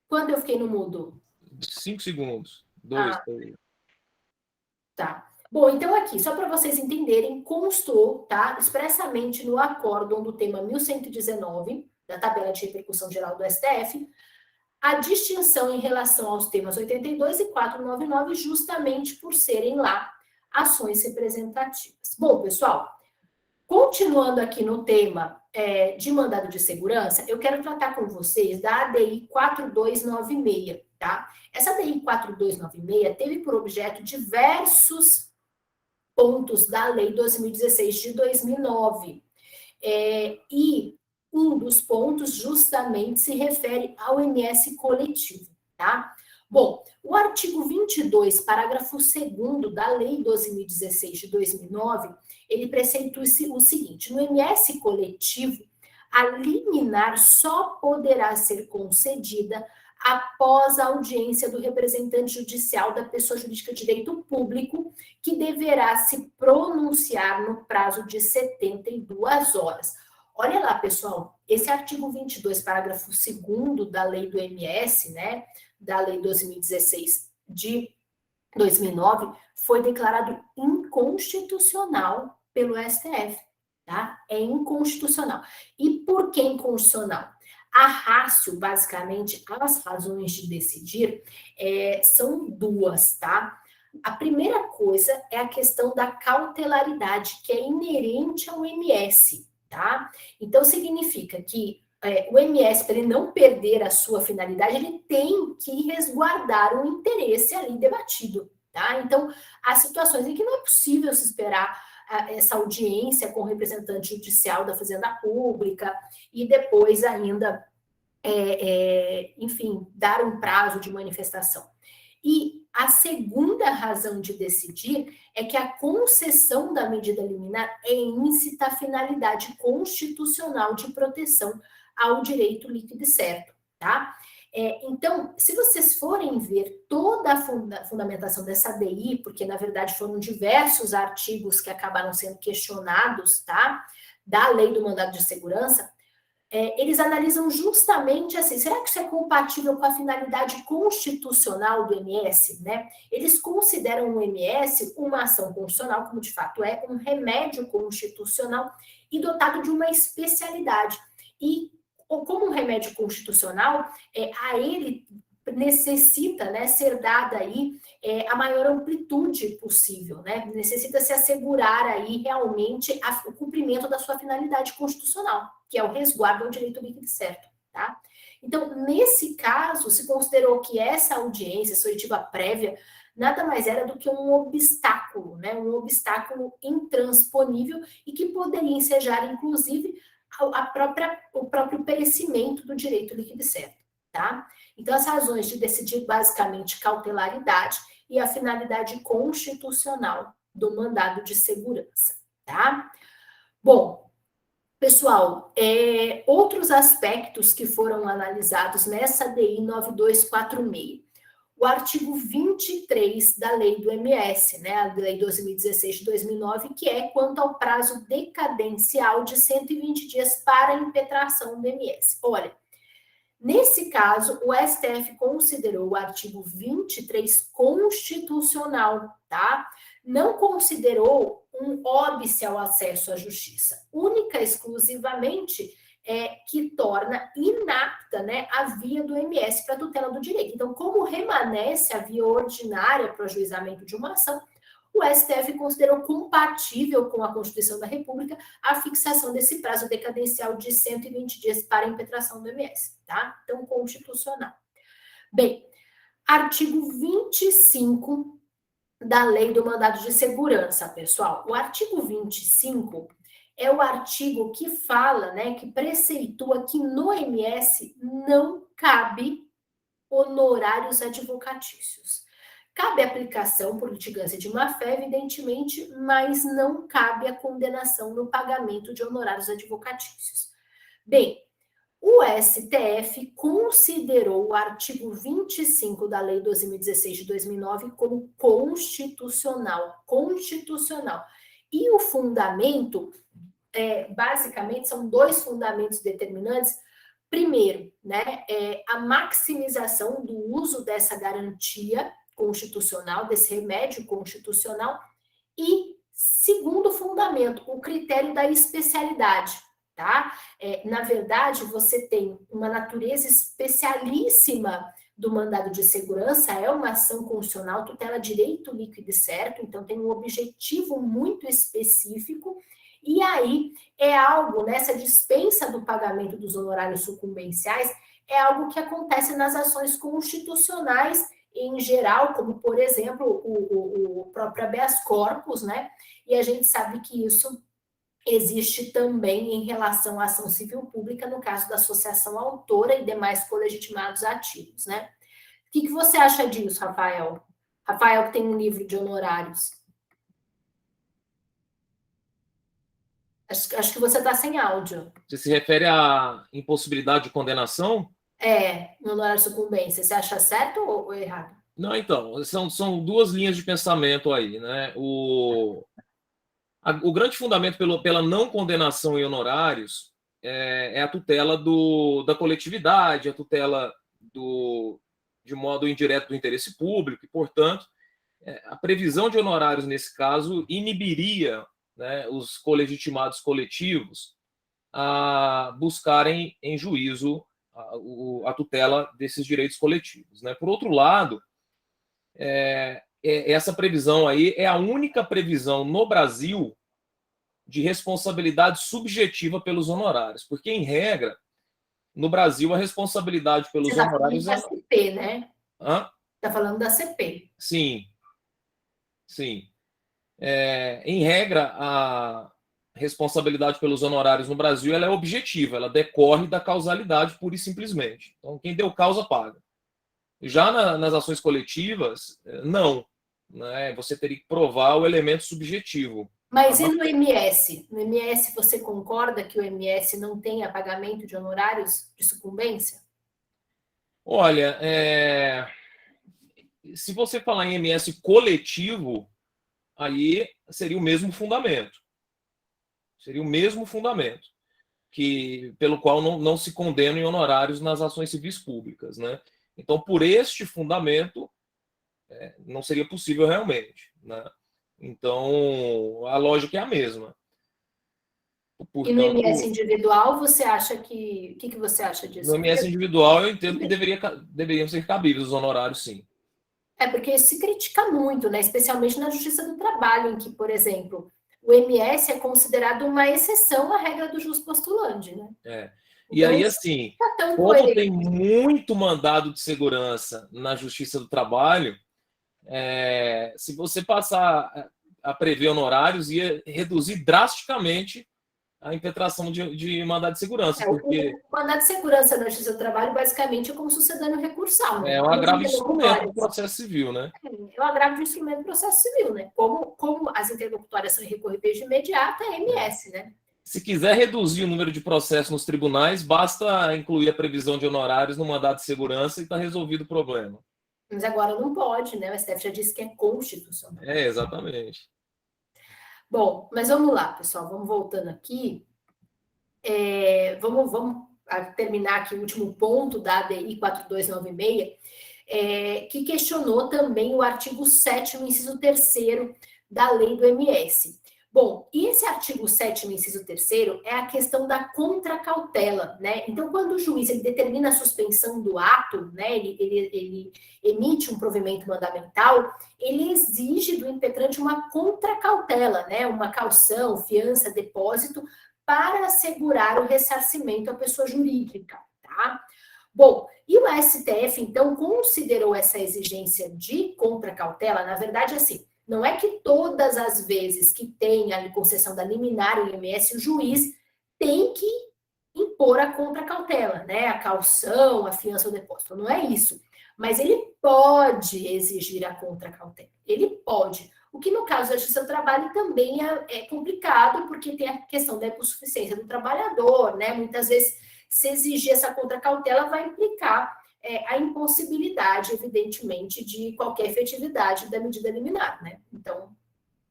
Quando eu fiquei no mudo? 5 segundos. 2, 3. Tá. Bom, então aqui, só para vocês entenderem, constou, tá, expressamente no acórdão do tema 1119, da tabela de repercussão geral do STF, a distinção em relação aos temas 82 e 499, justamente por serem lá ações representativas. Bom, pessoal, continuando aqui no tema de mandado de segurança, eu quero tratar com vocês da ADI 4296, tá? Essa ADI 4296 teve por objeto diversos pontos da Lei 2016 de 2009. E um dos pontos justamente se refere ao MS coletivo, tá? Bom, o artigo 22, parágrafo 2º da Lei 2016 de 2009, ele preceitua o seguinte: no MS coletivo, a liminar só poderá ser concedida após a audiência do representante judicial da pessoa jurídica de direito público, que deverá se pronunciar no prazo de 72 horas. Olha lá, pessoal, esse artigo 22, parágrafo 2º da Lei do MS, né, da Lei 2016 de 2009, foi declarado inconstitucional pelo STF, tá? É inconstitucional. E por que inconstitucional? A ratio, basicamente, as razões de decidir são duas, tá? A primeira coisa é a questão da cautelaridade, que é inerente ao MS, tá? Então, significa que o MS, para ele não perder a sua finalidade, ele tem que resguardar o interesse ali debatido, tá? Então, há situações em que não é possível se esperar essa audiência com o representante judicial da Fazenda Pública e depois ainda, enfim, dar um prazo de manifestação. E a segunda razão de decidir é que a concessão da medida liminar é íncita à finalidade constitucional de proteção ao direito líquido e certo, tá? Então, se vocês forem ver toda a fundamentação dessa ADI, porque na verdade foram diversos artigos que acabaram sendo questionados, tá? Da lei do mandado de segurança, eles analisam justamente assim, será que isso é compatível com a finalidade constitucional do MS, né? Eles consideram o MS uma ação constitucional, como de fato é, um remédio constitucional e dotado de uma especialidade. E como um remédio constitucional, a ele necessita, né, ser dada aí a maior amplitude possível, né? Necessita se assegurar aí realmente o cumprimento da sua finalidade constitucional, que é o resguardo ao direito líquido e certo, tá? Então, nesse caso, se considerou que essa audiência, essa oitiva prévia, nada mais era do que um obstáculo, né? Um obstáculo intransponível e que poderia ensejar, inclusive, o próprio perecimento do direito líquido e certo, tá? Então, as razões de decidir basicamente cautelaridade e a finalidade constitucional do mandado de segurança, tá? Bom, pessoal, outros aspectos que foram analisados nessa DI 9246. O artigo 23 da lei do MS, né, a lei 2016 de 2009, que é quanto ao prazo decadencial de 120 dias para a impetração do MS. Olha, nesse caso, o STF considerou o artigo 23 constitucional, tá? Não considerou um óbice ao acesso à justiça, única e exclusivamente que torna inapta, né, a via do MS para a tutela do direito. Então, como remanesce a via ordinária para o ajuizamento de uma ação, o STF considerou compatível com a Constituição da República a fixação desse prazo decadencial de 120 dias para a impetração do MS, tá? Então, constitucional. Bem, artigo 25 da Lei do Mandado de Segurança, pessoal. O artigo 25 é o artigo que fala, né, que preceitua que no MS não cabe honorários advocatícios. Cabe aplicação por litigância de má-fé, evidentemente, mas não cabe a condenação no pagamento de honorários advocatícios. Bem, o STF considerou o artigo 25 da Lei 2016 de 2009 como constitucional. E o fundamento, basicamente, são dois fundamentos determinantes. Primeiro, né, a maximização do uso dessa garantia constitucional, desse remédio constitucional, e segundo fundamento, o critério da especialidade, tá? Na verdade, você tem uma natureza especialíssima do mandado de segurança, é uma ação constitucional, tutela direito líquido e certo, então tem um objetivo muito específico, e aí é algo, nessa dispensa do pagamento dos honorários sucumbenciais, é algo que acontece nas ações constitucionais em geral, como, por exemplo, o próprio habeas corpus, né? E a gente sabe que isso existe também em relação à ação civil pública, no caso da associação autora e demais colegitimados ativos, né? O que você acha disso, Rafael? Rafael, que tem um livro de honorários. Acho que você está sem áudio. Você se refere à impossibilidade de condenação? No honorário sucumbência. Você acha certo ou errado? Não, então, são duas linhas de pensamento aí, né? O grande fundamento pela não condenação em honorários é a tutela da coletividade, a tutela de modo indireto do interesse público, e, portanto, a previsão de honorários, nesse caso, inibiria, né, os colegitimados coletivos a buscarem em juízo a tutela desses direitos coletivos, né? Por outro lado, essa previsão aí é a única previsão no Brasil de responsabilidade subjetiva pelos honorários, porque, em regra, no Brasil, a responsabilidade pelos honorários... Você está falando da CP, né? Hã? Está falando da CP. Sim. Em regra, a responsabilidade pelos honorários no Brasil ela é objetiva, ela decorre da causalidade pura e simplesmente. Então, quem deu causa paga. Já nas ações coletivas, não. Né? Você teria que provar o elemento subjetivo. Mas e no MS? No MS, você concorda que o MS não tenha pagamento de honorários de sucumbência? Olha, se você falar em MS coletivo, aí seria o mesmo fundamento. Seria o mesmo fundamento pelo qual não se condenam em honorários nas ações civis públicas. Né? Então, por este fundamento, não seria possível realmente. Né? Então, a lógica é a mesma. Portanto, e no MS individual, você acha que... O que você acha disso? No MS individual, eu entendo que deveriam ser cabíveis os honorários, sim. Porque se critica muito, né? Especialmente na Justiça do Trabalho, em que, por exemplo, o MS é considerado uma exceção à regra do jus postulandi, né? E então, aí, assim, como tem muito mandado de segurança na Justiça do Trabalho, se você passar a prever honorários, ia reduzir drasticamente a impetração de mandado de segurança. Porque o mandado de segurança na Justiça do Trabalho, basicamente, é como sucedâneo recursal. Né? É um agravo de instrumento do processo civil, né? É um agravo de instrumento do processo civil, né? Como as interlocutórias são recorríveis de imediato, é MS, né? Se quiser reduzir o número de processos nos tribunais, basta incluir a previsão de honorários no mandado de segurança e está resolvido o problema. Mas agora não pode, né? O STF já disse que é constitucional. Exatamente. Bom, mas vamos lá, pessoal. Vamos voltando aqui. Vamos terminar aqui o último ponto da ADI 4296, que questionou também o artigo 7º, inciso 3º da lei do MS. Bom, e esse artigo 7º, inciso 3º, é a questão da contracautela, né? Então, quando o juiz ele determina a suspensão do ato, né, ele emite um provimento mandamental, ele exige do impetrante uma contracautela, né, uma caução, fiança, depósito, para assegurar o ressarcimento à pessoa jurídica, tá? Bom, e o STF, então, considerou essa exigência de contracautela, na verdade, assim, não é que todas as vezes que tem a concessão da liminar em MS, o juiz tem que impor a contracautela, né? A caução, a fiança ou depósito. Não é isso. Mas ele pode exigir a contracautela. Ele pode. O que, no caso da Justiça do Trabalho, também é complicado, porque tem a questão da hipossuficiência do trabalhador, né? Muitas vezes, se exigir essa contracautela, vai implicar a impossibilidade, evidentemente, de qualquer efetividade da medida liminar, né? Então,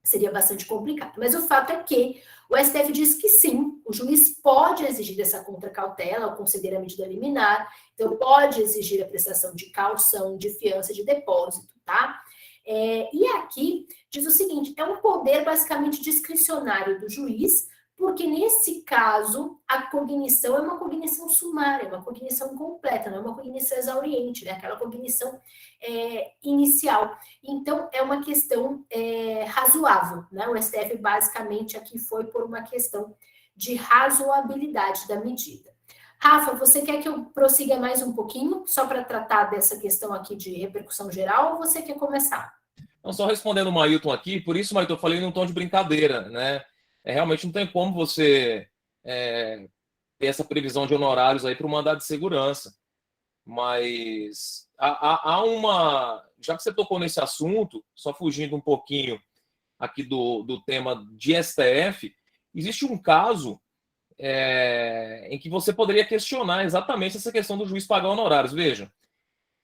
seria bastante complicado. Mas o fato é que o STF diz que sim, o juiz pode exigir essa contracautela ao conceder a medida liminar, então pode exigir a prestação de caução, de fiança, de depósito, tá? E aqui diz o seguinte, é um poder basicamente discricionário do juiz, porque nesse caso a cognição é uma cognição sumária, uma cognição completa, não é uma cognição exauriente, né? Aquela cognição inicial. Então, é uma questão razoável, né? O STF basicamente aqui foi por uma questão de razoabilidade da medida. Rafa, você quer que eu prossiga mais um pouquinho, só para tratar dessa questão aqui de repercussão geral, ou você quer começar? Não, só respondendo o Mailton aqui, por isso, Mailton, eu falei num tom de brincadeira, né? Realmente não tem como você ter essa previsão de honorários aí para o mandado de segurança. Mas há uma... Já que você tocou nesse assunto, só fugindo um pouquinho aqui do tema de STF, existe um caso em que você poderia questionar exatamente essa questão do juiz pagar honorários. Veja,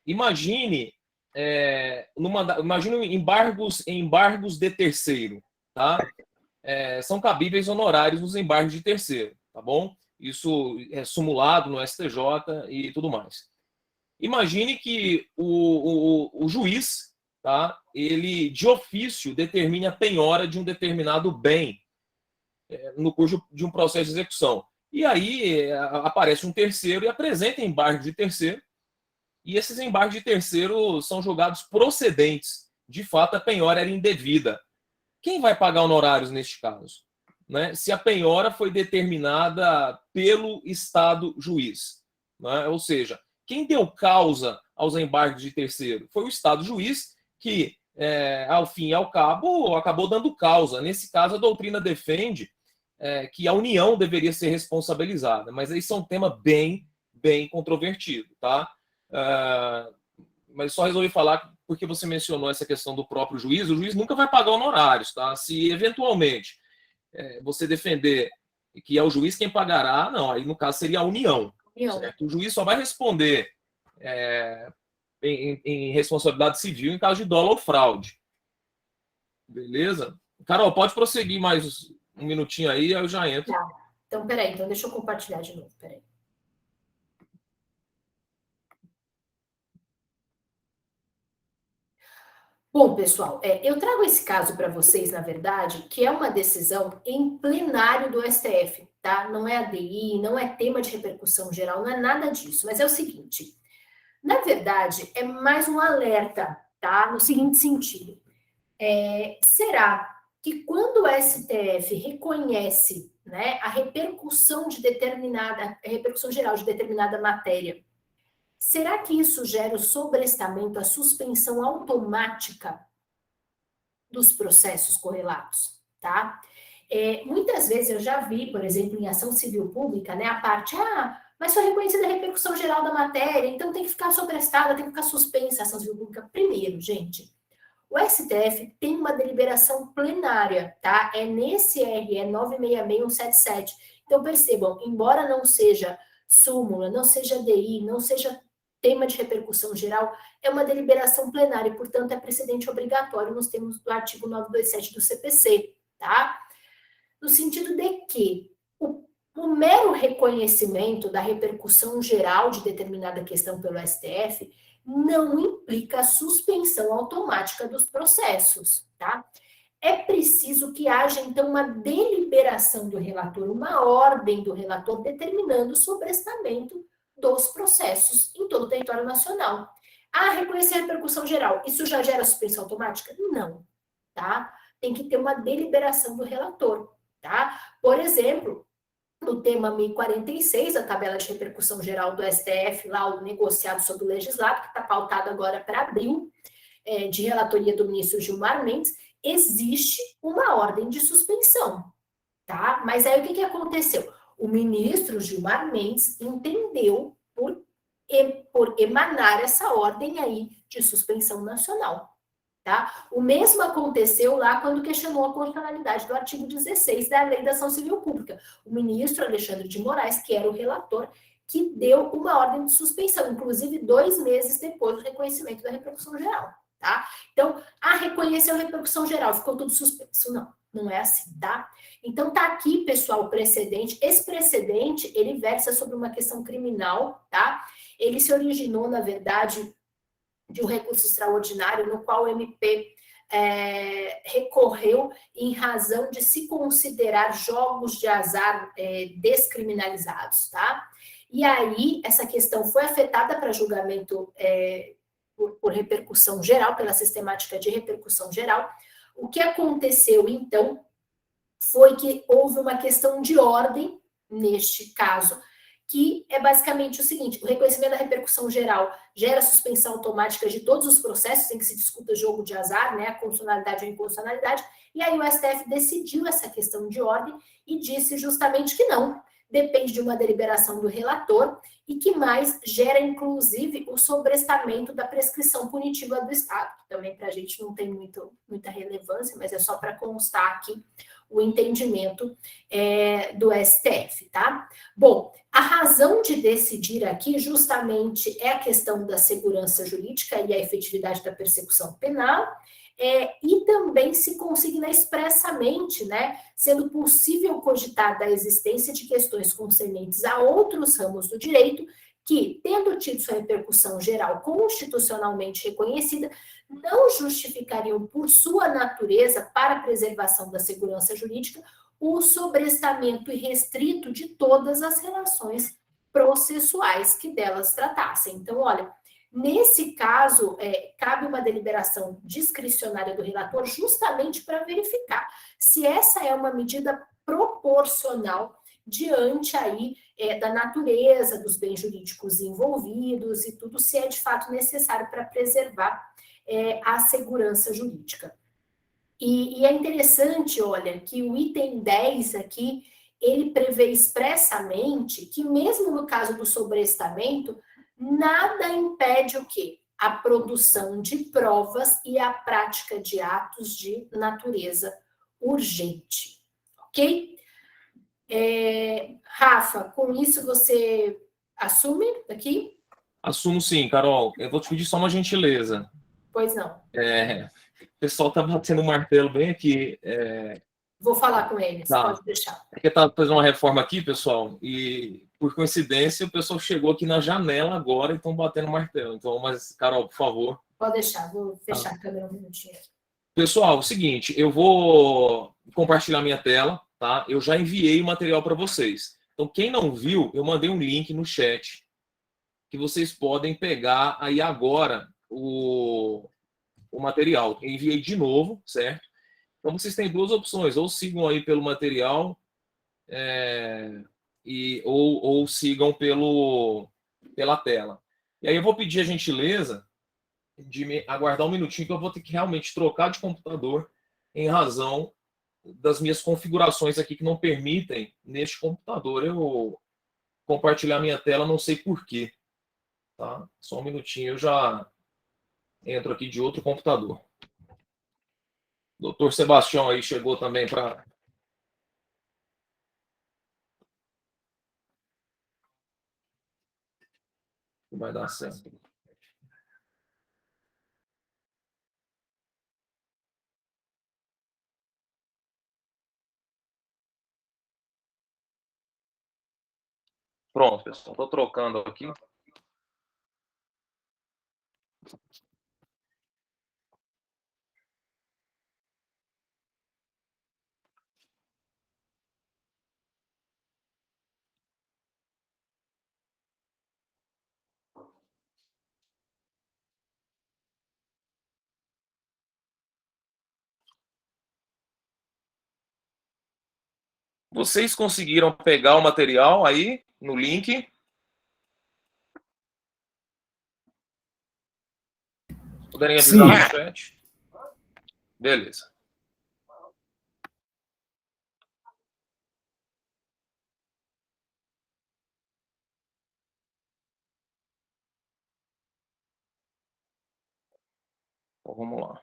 imagine embargos de terceiro, tá? São cabíveis honorários nos embargos de terceiro, tá bom? Isso é sumulado no STJ e tudo mais. Imagine que o juiz, tá? Ele, de ofício, determine a penhora de um determinado bem no curso de um processo de execução. E aí aparece um terceiro e apresenta embargo de terceiro, e esses embargos de terceiro são julgados procedentes de fato, a penhora era indevida. Quem vai pagar honorários neste caso? Né? Se a penhora foi determinada pelo Estado juiz. Né? Ou seja, quem deu causa aos embargos de terceiro? Foi o Estado juiz que, ao fim e ao cabo, acabou dando causa. Nesse caso, a doutrina defende que a União deveria ser responsabilizada, mas aí isso é um tema bem controvertido, tá? Mas só resolvi falar porque você mencionou essa questão do próprio juiz. O juiz nunca vai pagar honorários, tá? Se eventualmente você defender que é o juiz quem pagará, não, aí no caso seria a União. Certo? O juiz só vai responder em responsabilidade civil em caso de dolo ou fraude. Beleza? Carol, pode prosseguir mais um minutinho aí eu já entro. Tá. Então, peraí, então deixa eu compartilhar de novo, peraí. Bom, pessoal, eu trago esse caso para vocês, na verdade, que é uma decisão em plenário do STF, tá? Não é ADI, não é tema de repercussão geral, não é nada disso. Mas é o seguinte, na verdade, é mais um alerta, tá? No seguinte sentido, será que quando o STF reconhece, né, a repercussão geral de determinada matéria, será que isso gera o sobrestamento, a suspensão automática dos processos correlatos, tá? Muitas vezes eu já vi, por exemplo, em ação civil pública, né, a parte, mas foi reconhecida a repercussão geral da matéria, então tem que ficar sobrestada, tem que ficar suspensa a ação civil pública. Primeiro, gente, o STF tem uma deliberação plenária, tá? É nesse RE 966177. Então, percebam, embora não seja súmula, não seja DI, não seja tema de repercussão geral, é uma deliberação plenária e, portanto, é precedente obrigatório nos termos do artigo 927 do CPC, tá? No sentido de que o mero reconhecimento da repercussão geral de determinada questão pelo STF não implica a suspensão automática dos processos, tá? É preciso que haja, então, uma deliberação do relator, uma ordem do relator determinando o sobrestamento dos processos em todo o território nacional. Reconhecer a repercussão geral, isso já gera suspensão automática? Não, tá? Tem que ter uma deliberação do relator, tá? Por exemplo, no tema 1046, a tabela de repercussão geral do STF, lá o negociado sobre o legislado, que está pautado agora para abril, de relatoria do ministro Gilmar Mendes, existe uma ordem de suspensão, tá? Mas aí o que aconteceu? O ministro Gilmar Mendes entendeu por emanar essa ordem aí de suspensão nacional, tá? O mesmo aconteceu lá quando questionou a constitucionalidade do artigo 16 da Lei da Ação Civil Pública. O ministro Alexandre de Moraes, que era o relator, que deu uma ordem de suspensão, inclusive 2 meses depois do reconhecimento da repercussão geral, tá? Então, reconheceu a repercussão geral, ficou tudo suspenso. Não é assim, tá? Então, tá aqui, pessoal, o precedente. Esse precedente, ele versa sobre uma questão criminal, tá? Ele se originou, na verdade, de um recurso extraordinário no qual o MP recorreu em razão de se considerar jogos de azar descriminalizados, tá? E aí, essa questão foi afetada para julgamento por repercussão geral, pela sistemática de repercussão geral. O que aconteceu, então, foi que houve uma questão de ordem, neste caso, que é basicamente o seguinte: o reconhecimento da repercussão geral gera suspensão automática de todos os processos em que se discuta jogo de azar, né, a constitucionalidade ou a inconstitucionalidade, e aí o STF decidiu essa questão de ordem e disse justamente que não, depende de uma deliberação do relator e que mais gera, inclusive, o sobrestamento da prescrição punitiva do Estado, que também para a gente não tem muita relevância, mas é só para constar aqui o entendimento do STF, tá? Bom, a razão de decidir aqui justamente é a questão da segurança jurídica e a efetividade da persecução penal, e também se consigna expressamente, né, sendo possível cogitar da existência de questões concernentes a outros ramos do direito que, tendo tido sua repercussão geral constitucionalmente reconhecida, não justificariam por sua natureza para a preservação da segurança jurídica o sobrestamento irrestrito de todas as relações processuais que delas tratassem. Então, olha, Nesse caso, cabe uma deliberação discricionária do relator justamente para verificar se essa é uma medida proporcional diante aí da natureza dos bens jurídicos envolvidos e tudo, se é de fato necessário para preservar a segurança jurídica. E é interessante, olha, que o item 10 aqui, ele prevê expressamente que mesmo no caso do sobrestamento, nada impede o quê? A produção de provas e a prática de atos de natureza urgente. Ok? Rafa, com isso você assume aqui? Assumo sim, Carol. Eu vou te pedir só uma gentileza. Pois não. O pessoal está batendo o martelo bem aqui. Vou falar com eles, Tá. pode deixar. Porque está fazendo uma reforma aqui, pessoal, e por coincidência o pessoal chegou aqui na janela agora e estão batendo o martelo. Então, mas, Carol, por favor. Pode deixar, vou fechar a câmera um minutinho. Pessoal, é o seguinte, eu vou compartilhar minha tela, tá? Eu já enviei o material para vocês. Então, quem não viu, eu mandei um link no chat que vocês podem pegar aí agora o material. Eu enviei de novo, certo? Então, vocês têm duas opções. Ou sigam aí pelo material ou sigam pela tela. E aí eu vou pedir a gentileza de me aguardar um minutinho que eu vou ter que realmente trocar de computador em razão das minhas configurações aqui que não permitem, neste computador, eu compartilhar minha tela, não sei porquê. Tá? Só um minutinho, eu já entro aqui de outro computador. Doutor Sebastião aí chegou também para... Vai dar certo. Pronto, pessoal. Estou trocando aqui. Vocês conseguiram pegar o material aí no link? Poderem avisar no chat? Beleza. Então, vamos lá.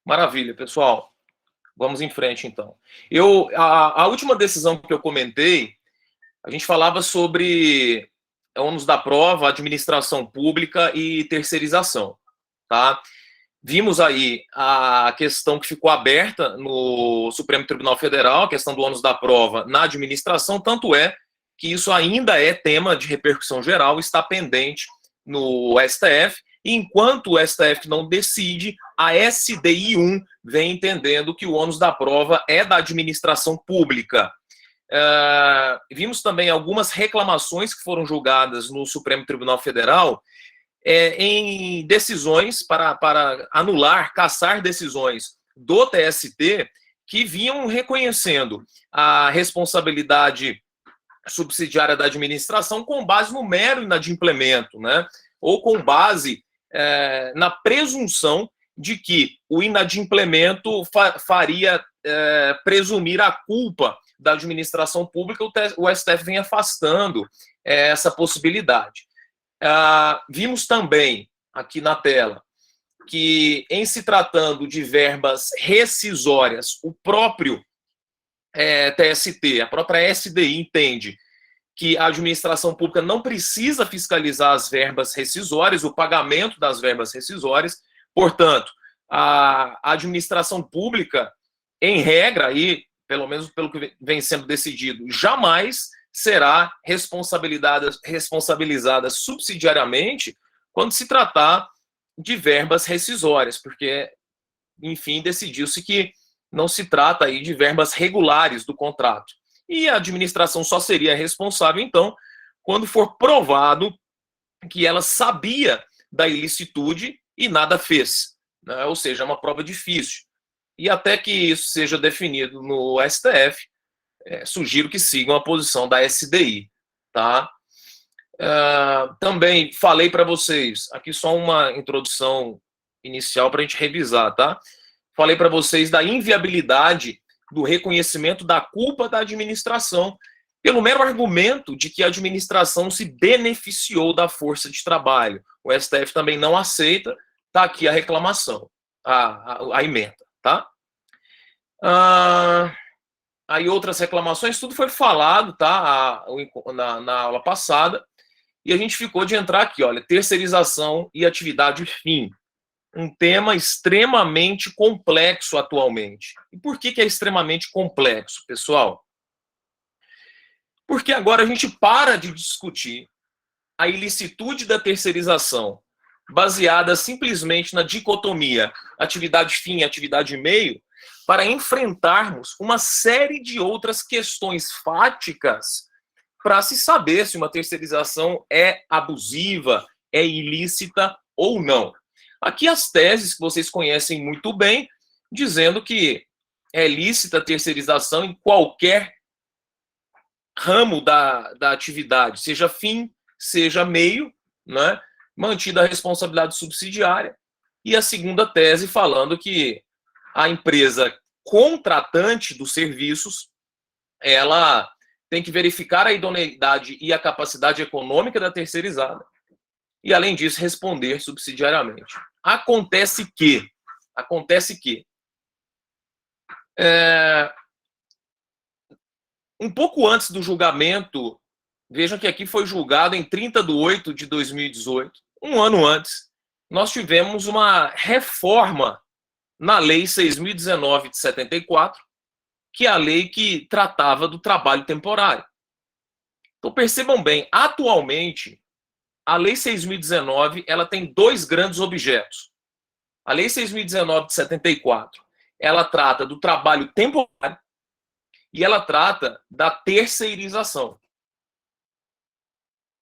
Maravilha, pessoal. Vamos em frente, então. A última decisão que eu comentei, a gente falava sobre ônus da prova, administração pública e terceirização, tá? Vimos aí a questão que ficou aberta no Supremo Tribunal Federal, a questão do ônus da prova na administração, tanto é que isso ainda é tema de repercussão geral, está pendente no STF, e enquanto o STF não decide, a SDI 1 vem entendendo que o ônus da prova é da administração pública. Vimos também algumas reclamações que foram julgadas no Supremo Tribunal Federal em decisões para anular, cassar decisões do TST que vinham reconhecendo a responsabilidade subsidiária da administração com base no mero inadimplemento, né? Ou com base na presunção de que o inadimplemento faria presumir a culpa da administração pública. O STF vem afastando essa possibilidade. Vimos também, aqui na tela, que em se tratando de verbas rescisórias, o próprio TST, a própria SDI entende que a administração pública não precisa fiscalizar as verbas rescisórias, o pagamento das verbas rescisórias. Portanto, a administração pública, em regra, e pelo menos pelo que vem sendo decidido, jamais será responsabilizada subsidiariamente quando se tratar de verbas rescisórias, porque, enfim, decidiu-se que não se trata aí de verbas regulares do contrato. E a administração só seria responsável, então, quando for provado que ela sabia da ilicitude e nada fez, né? Ou seja, é uma prova difícil. E até que isso seja definido no STF, sugiro que sigam a posição da SDI, tá? Também falei para vocês, aqui só uma introdução inicial para a gente revisar, tá? Falei para vocês da inviabilidade do reconhecimento da culpa da administração, pelo mero argumento de que a administração se beneficiou da força de trabalho. O STF também não aceita, tá aqui a reclamação, a emenda, tá? Aí outras reclamações, tudo foi falado, tá? Na aula passada, e a gente ficou de entrar aqui, olha, terceirização e atividade fim. Um tema extremamente complexo atualmente. E por que é extremamente complexo, pessoal? Porque agora a gente para de discutir a ilicitude da terceirização, baseada simplesmente na dicotomia atividade fim e atividade meio, para enfrentarmos uma série de outras questões fáticas para se saber se uma terceirização é abusiva, é ilícita ou não. Aqui as teses que vocês conhecem muito bem, dizendo que é lícita a terceirização em qualquer ramo da atividade, seja fim, seja meio, né? Mantida a responsabilidade subsidiária. E a segunda tese falando que a empresa contratante dos serviços, ela tem que verificar a idoneidade e a capacidade econômica da terceirizada e, além disso, responder subsidiariamente. Acontece que um pouco antes do julgamento, vejam que aqui foi julgado em 30/8/2018, um ano antes, nós tivemos uma reforma na Lei 6.019 de 74, que é a lei que tratava do trabalho temporário. Então percebam bem, atualmente, a Lei 6.019, ela tem dois grandes objetos. A Lei 6.019 de 74, ela trata do trabalho temporário e ela trata da terceirização.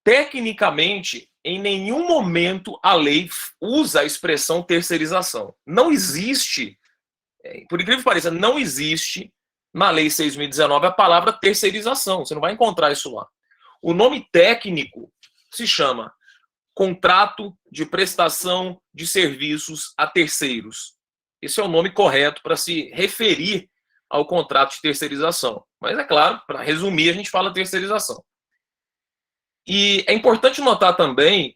Tecnicamente, em nenhum momento a lei usa a expressão terceirização. Não existe, por incrível que pareça, não existe na Lei 6.019 a palavra terceirização. Você não vai encontrar isso lá. O nome técnico se chama Contrato de Prestação de Serviços a Terceiros. Esse é o nome correto para se referir ao contrato de terceirização. Mas, é claro, para resumir, a gente fala terceirização. E é importante notar também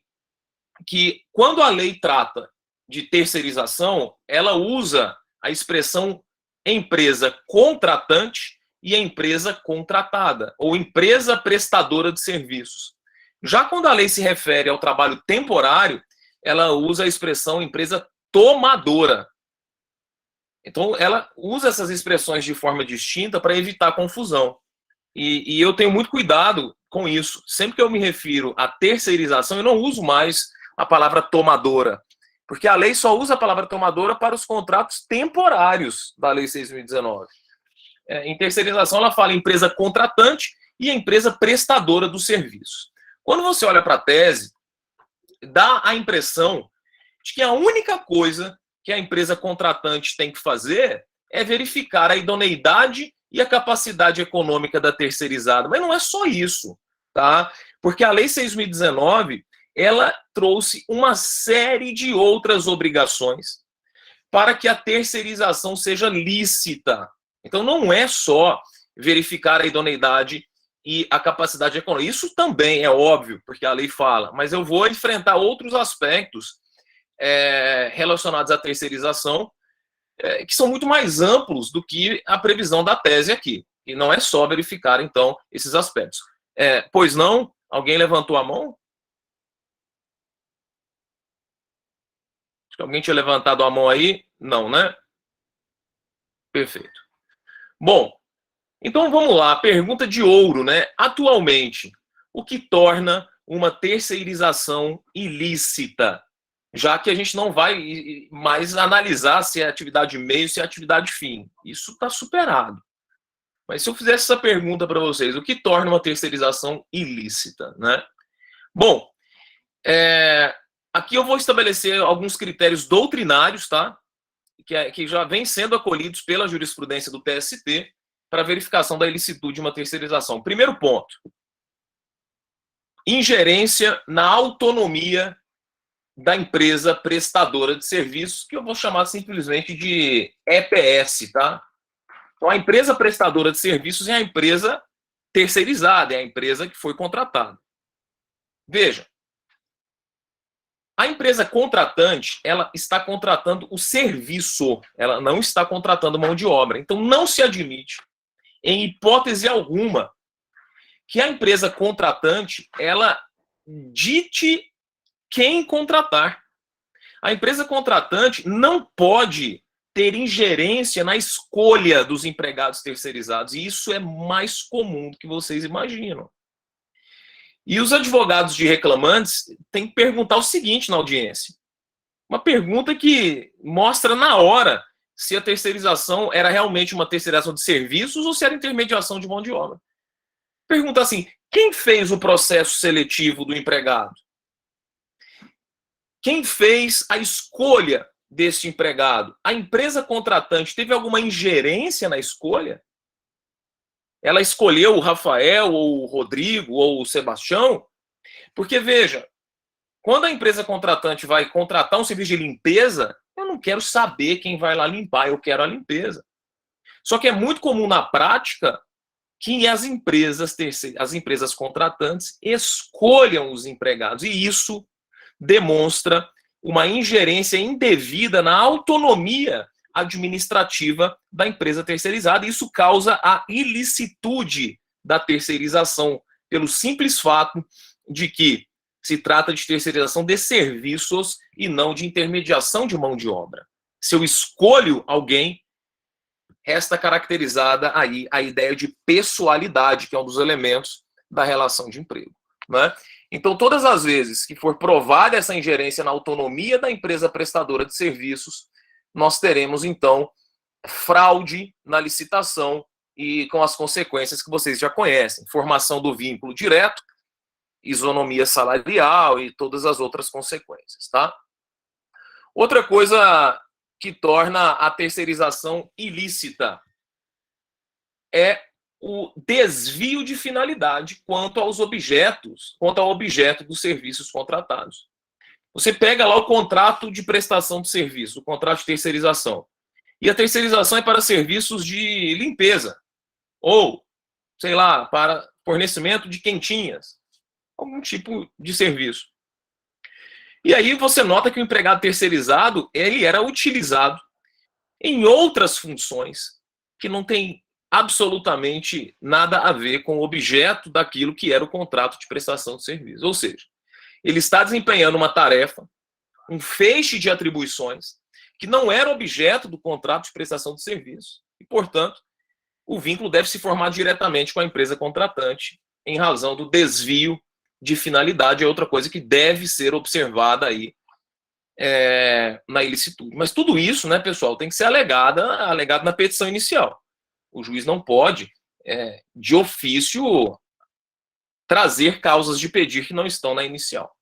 que, quando a lei trata de terceirização, ela usa a expressão empresa contratante e empresa contratada, ou empresa prestadora de serviços. Já quando a lei se refere ao trabalho temporário, ela usa a expressão empresa tomadora. Então, ela usa essas expressões de forma distinta para evitar confusão. E eu tenho muito cuidado com isso. Sempre que eu me refiro à terceirização, eu não uso mais a palavra tomadora, porque a lei só usa a palavra tomadora para os contratos temporários da Lei 6.019. Em terceirização, ela fala empresa contratante e empresa prestadora do serviço. Quando você olha para a tese, dá a impressão de que a única coisa que a empresa contratante tem que fazer é verificar a idoneidade e a capacidade econômica da terceirizada. Mas não é só isso, tá? Porque a Lei 6.019, ela trouxe uma série de outras obrigações para que a terceirização seja lícita. Então, não é só verificar a idoneidade e a capacidade econômica. Isso também é óbvio, porque a lei fala, mas eu vou enfrentar outros aspectos relacionados à terceirização que são muito mais amplos do que a previsão da tese aqui. E não é só verificar, então, esses aspectos. Pois não? Alguém levantou a mão? Acho que alguém tinha levantado a mão aí. Não, né? Perfeito. Bom, então vamos lá. Pergunta de ouro, né? Atualmente, o que torna uma terceirização ilícita? já que a gente não vai mais analisar se é atividade meio, se é atividade fim. Isso está superado. Mas se eu fizesse essa pergunta para vocês, o que torna uma terceirização ilícita, né? Bom, aqui eu vou estabelecer alguns critérios doutrinários, tá? Que já vêm sendo acolhidos pela jurisprudência do TST para verificação da ilicitude de uma terceirização. Primeiro ponto: ingerência na autonomia da empresa prestadora de serviços, que eu vou chamar simplesmente de EPS, tá? Então, a empresa prestadora de serviços é a empresa terceirizada, é a empresa que foi contratada. Veja, a empresa contratante, ela está contratando o serviço, ela não está contratando mão de obra. Então, não se admite, em hipótese alguma, que a empresa contratante, ela dite quem contratar. A empresa contratante não pode ter ingerência na escolha dos empregados terceirizados, e isso é mais comum do que vocês imaginam. E os advogados de reclamantes têm que perguntar o seguinte na audiência. Uma pergunta que mostra na hora se a terceirização era realmente uma terceirização de serviços ou se era intermediação de mão de obra. Pergunta assim: quem fez o processo seletivo do empregado? Quem fez a escolha deste empregado? A empresa contratante teve alguma ingerência na escolha? Ela escolheu o Rafael, ou o Rodrigo, ou o Sebastião? Porque, veja, quando a empresa contratante vai contratar um serviço de limpeza, eu não quero saber quem vai lá limpar, eu quero a limpeza. Só que é muito comum na prática que as empresas contratantes escolham os empregados, e isso demonstra uma ingerência indevida na autonomia administrativa da empresa terceirizada. Isso causa a ilicitude da terceirização, pelo simples fato de que se trata de terceirização de serviços e não de intermediação de mão de obra. Se eu escolho alguém, resta caracterizada aí a ideia de pessoalidade, que é um dos elementos da relação de emprego, né? Então, todas as vezes que for provada essa ingerência na autonomia da empresa prestadora de serviços, nós teremos, então, fraude na licitação e com as consequências que vocês já conhecem. Formação do vínculo direto, isonomia salarial e todas as outras consequências, tá? Outra coisa que torna a terceirização ilícita é o desvio de finalidade quanto ao objeto dos serviços contratados. Você pega lá o contrato de prestação de serviço, o contrato de terceirização. E a terceirização é para serviços de limpeza. Ou, sei lá, para fornecimento de quentinhas. Algum tipo de serviço. E aí você nota que o empregado terceirizado, ele era utilizado em outras funções que não tem absolutamente nada a ver com o objeto daquilo que era o contrato de prestação de serviço. Ou seja, ele está desempenhando uma tarefa, um feixe de atribuições, que não era objeto do contrato de prestação de serviço. E, portanto, o vínculo deve se formar diretamente com a empresa contratante, em razão do desvio de finalidade. É outra coisa que deve ser observada aí na ilicitude. Mas tudo isso, né, pessoal, tem que ser alegado na petição inicial. O juiz não pode, de ofício, trazer causas de pedir que não estão na inicial.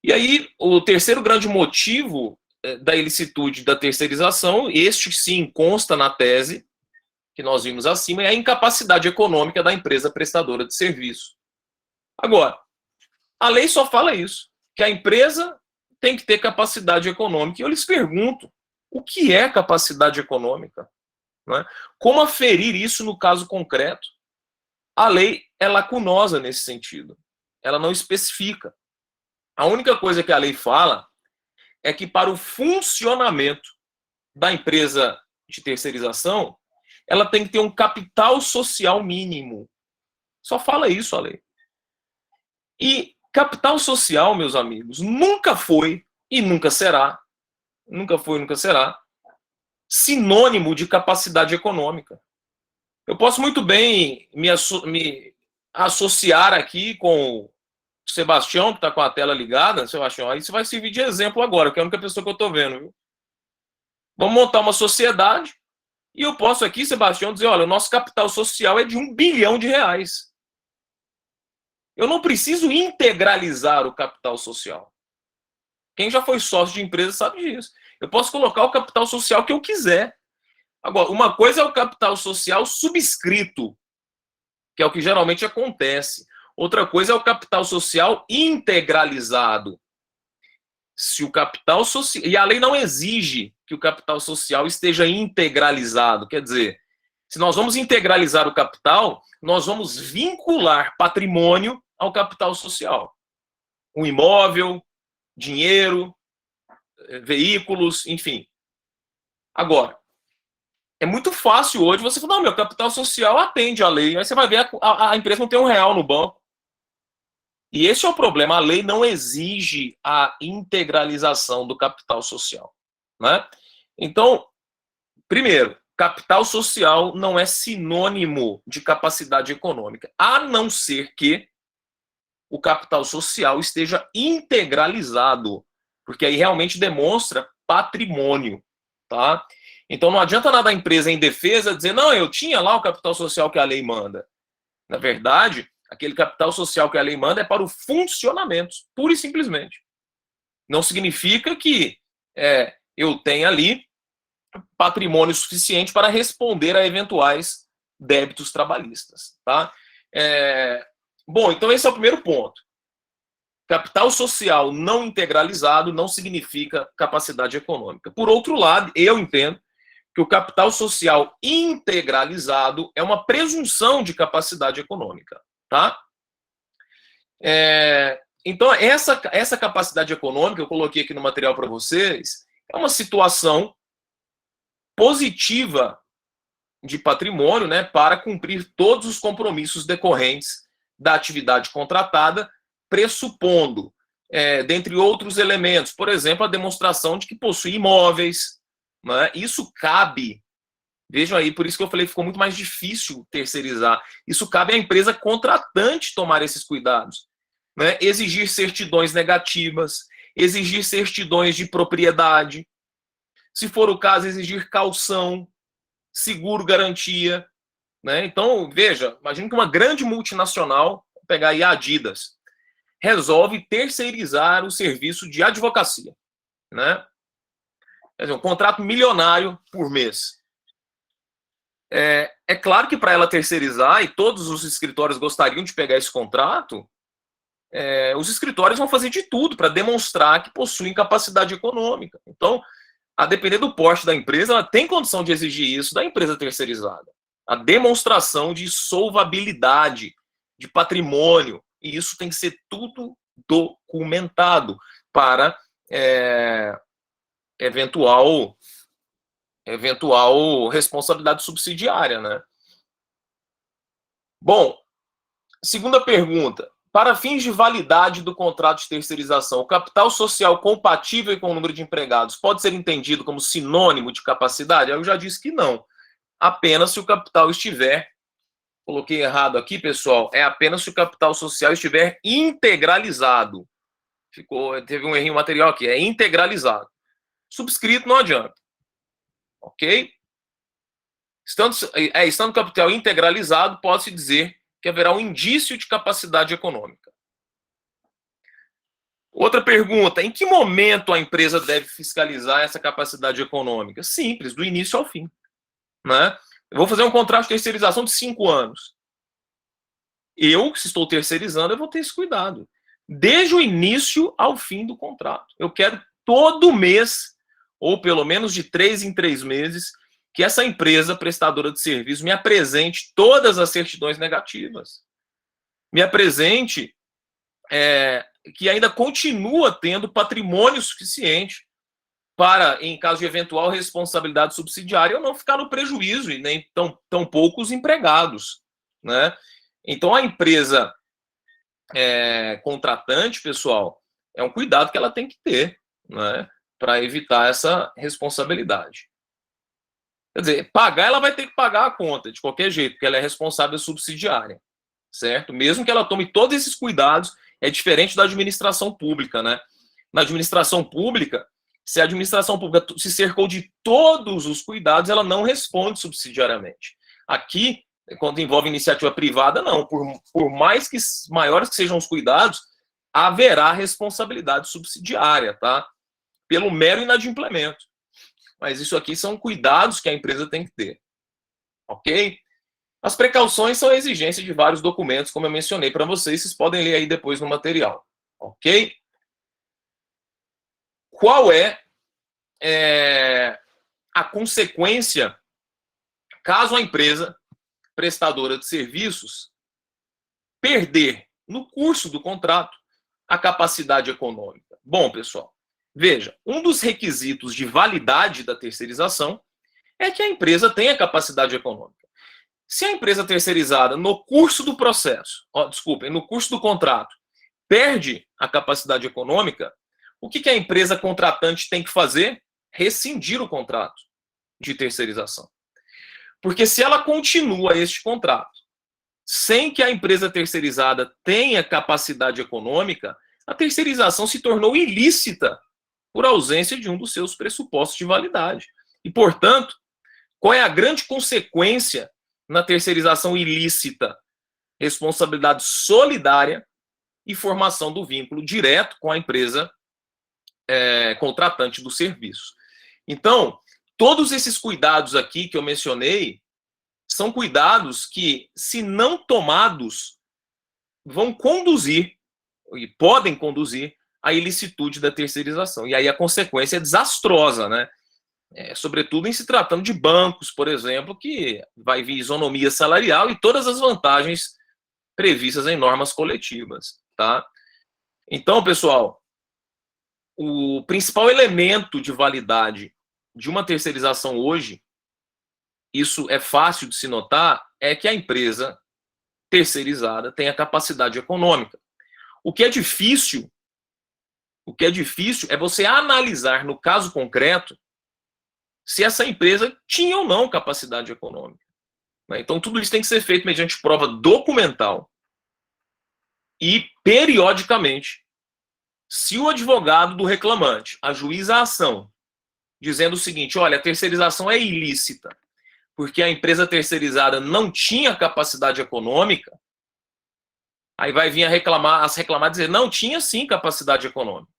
E aí, o terceiro grande motivo da ilicitude da terceirização, este sim consta na tese que nós vimos acima, é a incapacidade econômica da empresa prestadora de serviço. Agora, a lei só fala isso, que a empresa tem que ter capacidade econômica. E eu lhes pergunto, o que é capacidade econômica? Não é? Como aferir isso no caso concreto? A lei é lacunosa nesse sentido. Ela não especifica. A única coisa que a lei fala é que para o funcionamento da empresa de terceirização, ela tem que ter um capital social mínimo. Só fala isso a lei. E capital social, meus amigos, nunca foi e nunca será sinônimo de capacidade econômica. Eu posso muito bem me associar aqui com Sebastião, que está com a tela ligada, Sebastião, aí você vai servir de exemplo agora, que é a única pessoa que eu estou vendo, viu? Vamos montar uma sociedade e eu posso aqui, Sebastião, dizer, olha, o nosso capital social é de R$1 bilhão. Eu não preciso integralizar o capital social. Quem já foi sócio de empresa sabe disso. Eu posso colocar o capital social que eu quiser. Agora, uma coisa é o capital social subscrito, que é o que geralmente acontece. Outra coisa é o capital social integralizado. Se o capital social... E a lei não exige que o capital social esteja integralizado. Quer dizer, se nós vamos integralizar o capital, nós vamos vincular patrimônio ao capital social. Um imóvel, dinheiro, veículos, enfim. Agora, é muito fácil hoje você falar, não, meu capital social atende à lei. Aí você vai ver a empresa não tem R$1 no banco. E esse é o problema. A lei não exige a integralização do capital social, né? Então, primeiro, capital social não é sinônimo de capacidade econômica, a não ser que o capital social esteja integralizado, porque aí realmente demonstra patrimônio, tá? Então não adianta nada a empresa em defesa dizer, não, eu tinha lá o capital social que a lei manda. Na verdade, aquele capital social que a lei manda é para o funcionamento, pura e simplesmente. Não significa que eu tenha ali patrimônio suficiente para responder a eventuais débitos trabalhistas, tá? Bom, então esse é o primeiro ponto. Capital social não integralizado não significa capacidade econômica. Por outro lado, eu entendo que o capital social integralizado é uma presunção de capacidade econômica, tá? Então, essa capacidade econômica, eu coloquei aqui no material para vocês, é uma situação positiva de patrimônio, né, para cumprir todos os compromissos decorrentes da atividade contratada, pressupondo, dentre outros elementos, por exemplo, a demonstração de que possui imóveis, né? Isso cabe, vejam aí, por isso que eu falei que ficou muito mais difícil terceirizar, isso cabe à empresa contratante tomar esses cuidados, né? Exigir certidões negativas, exigir certidões de propriedade, se for o caso, exigir caução, seguro, garantia, né? Então, veja, imagine que uma grande multinacional, vou pegar aí a Adidas, resolve terceirizar o serviço de advocacia, né? Quer dizer, um contrato milionário por mês. É claro que para ela terceirizar, e todos os escritórios gostariam de pegar esse contrato, os escritórios vão fazer de tudo para demonstrar que possuem capacidade econômica. Então, a depender do porte da empresa, ela tem condição de exigir isso da empresa terceirizada. A demonstração de solvabilidade, de patrimônio, e isso tem que ser tudo documentado para eventual responsabilidade subsidiária, né? Bom, segunda pergunta. Para fins de validade do contrato de terceirização, o capital social compatível com o número de empregados pode ser entendido como sinônimo de capacidade? Eu já disse que não. Apenas se o capital estiver, coloquei errado aqui, pessoal, apenas se o capital social estiver integralizado. Teve um errinho material aqui, é integralizado. Subscrito não adianta. Ok? Estando o capital integralizado, pode-se dizer que haverá um indício de capacidade econômica. Outra pergunta, em que momento a empresa deve fiscalizar essa capacidade econômica? Simples, do início ao fim, né? Eu vou fazer um contrato de terceirização de 5 anos. Eu, que estou terceirizando, eu vou ter esse cuidado. Desde o início ao fim do contrato. Eu quero todo mês, ou pelo menos de 3 em 3 meses, que essa empresa prestadora de serviço me apresente todas as certidões negativas. Me apresente que ainda continua tendo patrimônio suficiente para, em caso de eventual responsabilidade subsidiária, eu não ficar no prejuízo e nem tão poucos empregados, né? Então, a empresa contratante, pessoal, é um cuidado que ela tem que ter, né, para evitar essa responsabilidade. Quer dizer, pagar, ela vai ter que pagar a conta, de qualquer jeito, porque ela é responsável subsidiária, certo? Mesmo que ela tome todos esses cuidados É diferente da administração pública, né? Na administração pública, se a administração pública se cercou de todos os cuidados, ela não responde subsidiariamente. Aqui, quando envolve iniciativa privada, não. Por mais que maiores que sejam os cuidados, haverá responsabilidade subsidiária, tá? Pelo mero inadimplemento. Mas isso aqui são cuidados que a empresa tem que ter. Ok? As precauções são a exigência de vários documentos, como eu mencionei para vocês. Vocês podem ler aí depois no material. Ok? Qual é a consequência caso a empresa prestadora de serviços perder, no curso do contrato, a capacidade econômica? Bom, pessoal, veja, um dos requisitos de validade da terceirização é que a empresa tenha capacidade econômica. Se a empresa terceirizada, no curso do processo, no curso do contrato, perde a capacidade econômica, o que a empresa contratante tem que fazer? Rescindir o contrato de terceirização. Porque se ela continua este contrato sem que a empresa terceirizada tenha capacidade econômica, a terceirização se tornou ilícita por ausência de um dos seus pressupostos de validade. E, portanto, qual é a grande consequência na terceirização ilícita? Responsabilidade solidária e formação do vínculo direto com a empresa contratante do serviço. Então, todos esses cuidados aqui que eu mencionei são cuidados que, se não tomados, vão conduzir, e podem conduzir, à ilicitude da terceirização. E aí a consequência é desastrosa, né? Sobretudo em se tratando de bancos, por exemplo, que vai vir isonomia salarial e todas as vantagens previstas em normas coletivas, tá? Então, pessoal, o principal elemento de validade de uma terceirização hoje, isso é fácil de se notar, é que a empresa terceirizada tenha capacidade econômica. O que é difícil é você analisar no caso concreto se essa empresa tinha ou não capacidade econômica. Então, tudo isso tem que ser feito mediante prova documental e, periodicamente, se o advogado do reclamante ajuiza a ação dizendo o seguinte: olha, a terceirização é ilícita porque a empresa terceirizada não tinha capacidade econômica, aí vai vir reclamar dizer, não, tinha sim capacidade econômica.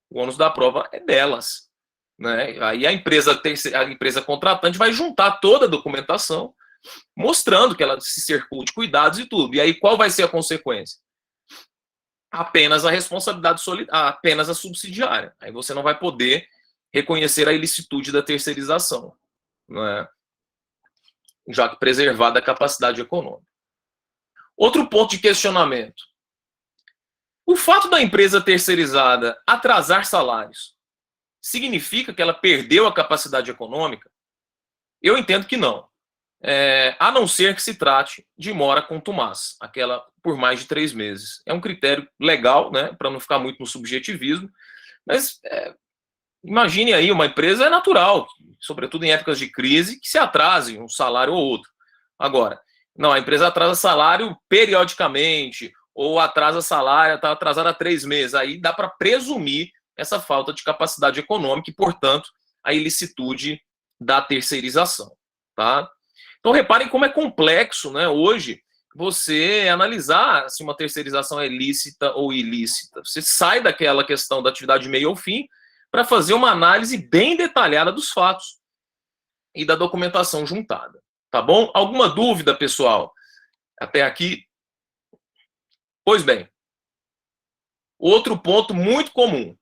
O ônus da prova é delas, né? Aí a empresa contratante vai juntar toda a documentação, mostrando que ela se cercou de cuidados e tudo. E aí qual vai ser a consequência? Apenas a responsabilidade apenas a subsidiária. Aí você não vai poder reconhecer a ilicitude da terceirização, não é? Já que preservada a capacidade econômica. Outro ponto de questionamento. O fato da empresa terceirizada atrasar salários significa que ela perdeu a capacidade econômica? Eu entendo que não. A não ser que se trate de mora contumaz, aquela por mais de 3 meses. É um critério legal, né, para não ficar muito no subjetivismo, mas imagine aí, uma empresa é natural, sobretudo em épocas de crise, que se atrase um salário ou outro. Agora, não, a empresa atrasa salário periodicamente, ou atrasa salário, está atrasada há 3 meses. Aí dá para presumir essa falta de capacidade econômica e, portanto, a ilicitude da terceirização. Tá? Então, reparem como é complexo, né, hoje, você analisar se uma terceirização é lícita ou ilícita. Você sai daquela questão da atividade meio ao fim para fazer uma análise bem detalhada dos fatos e da documentação juntada. Tá bom? Alguma dúvida, pessoal? Até aqui? Pois bem. Outro ponto muito comum.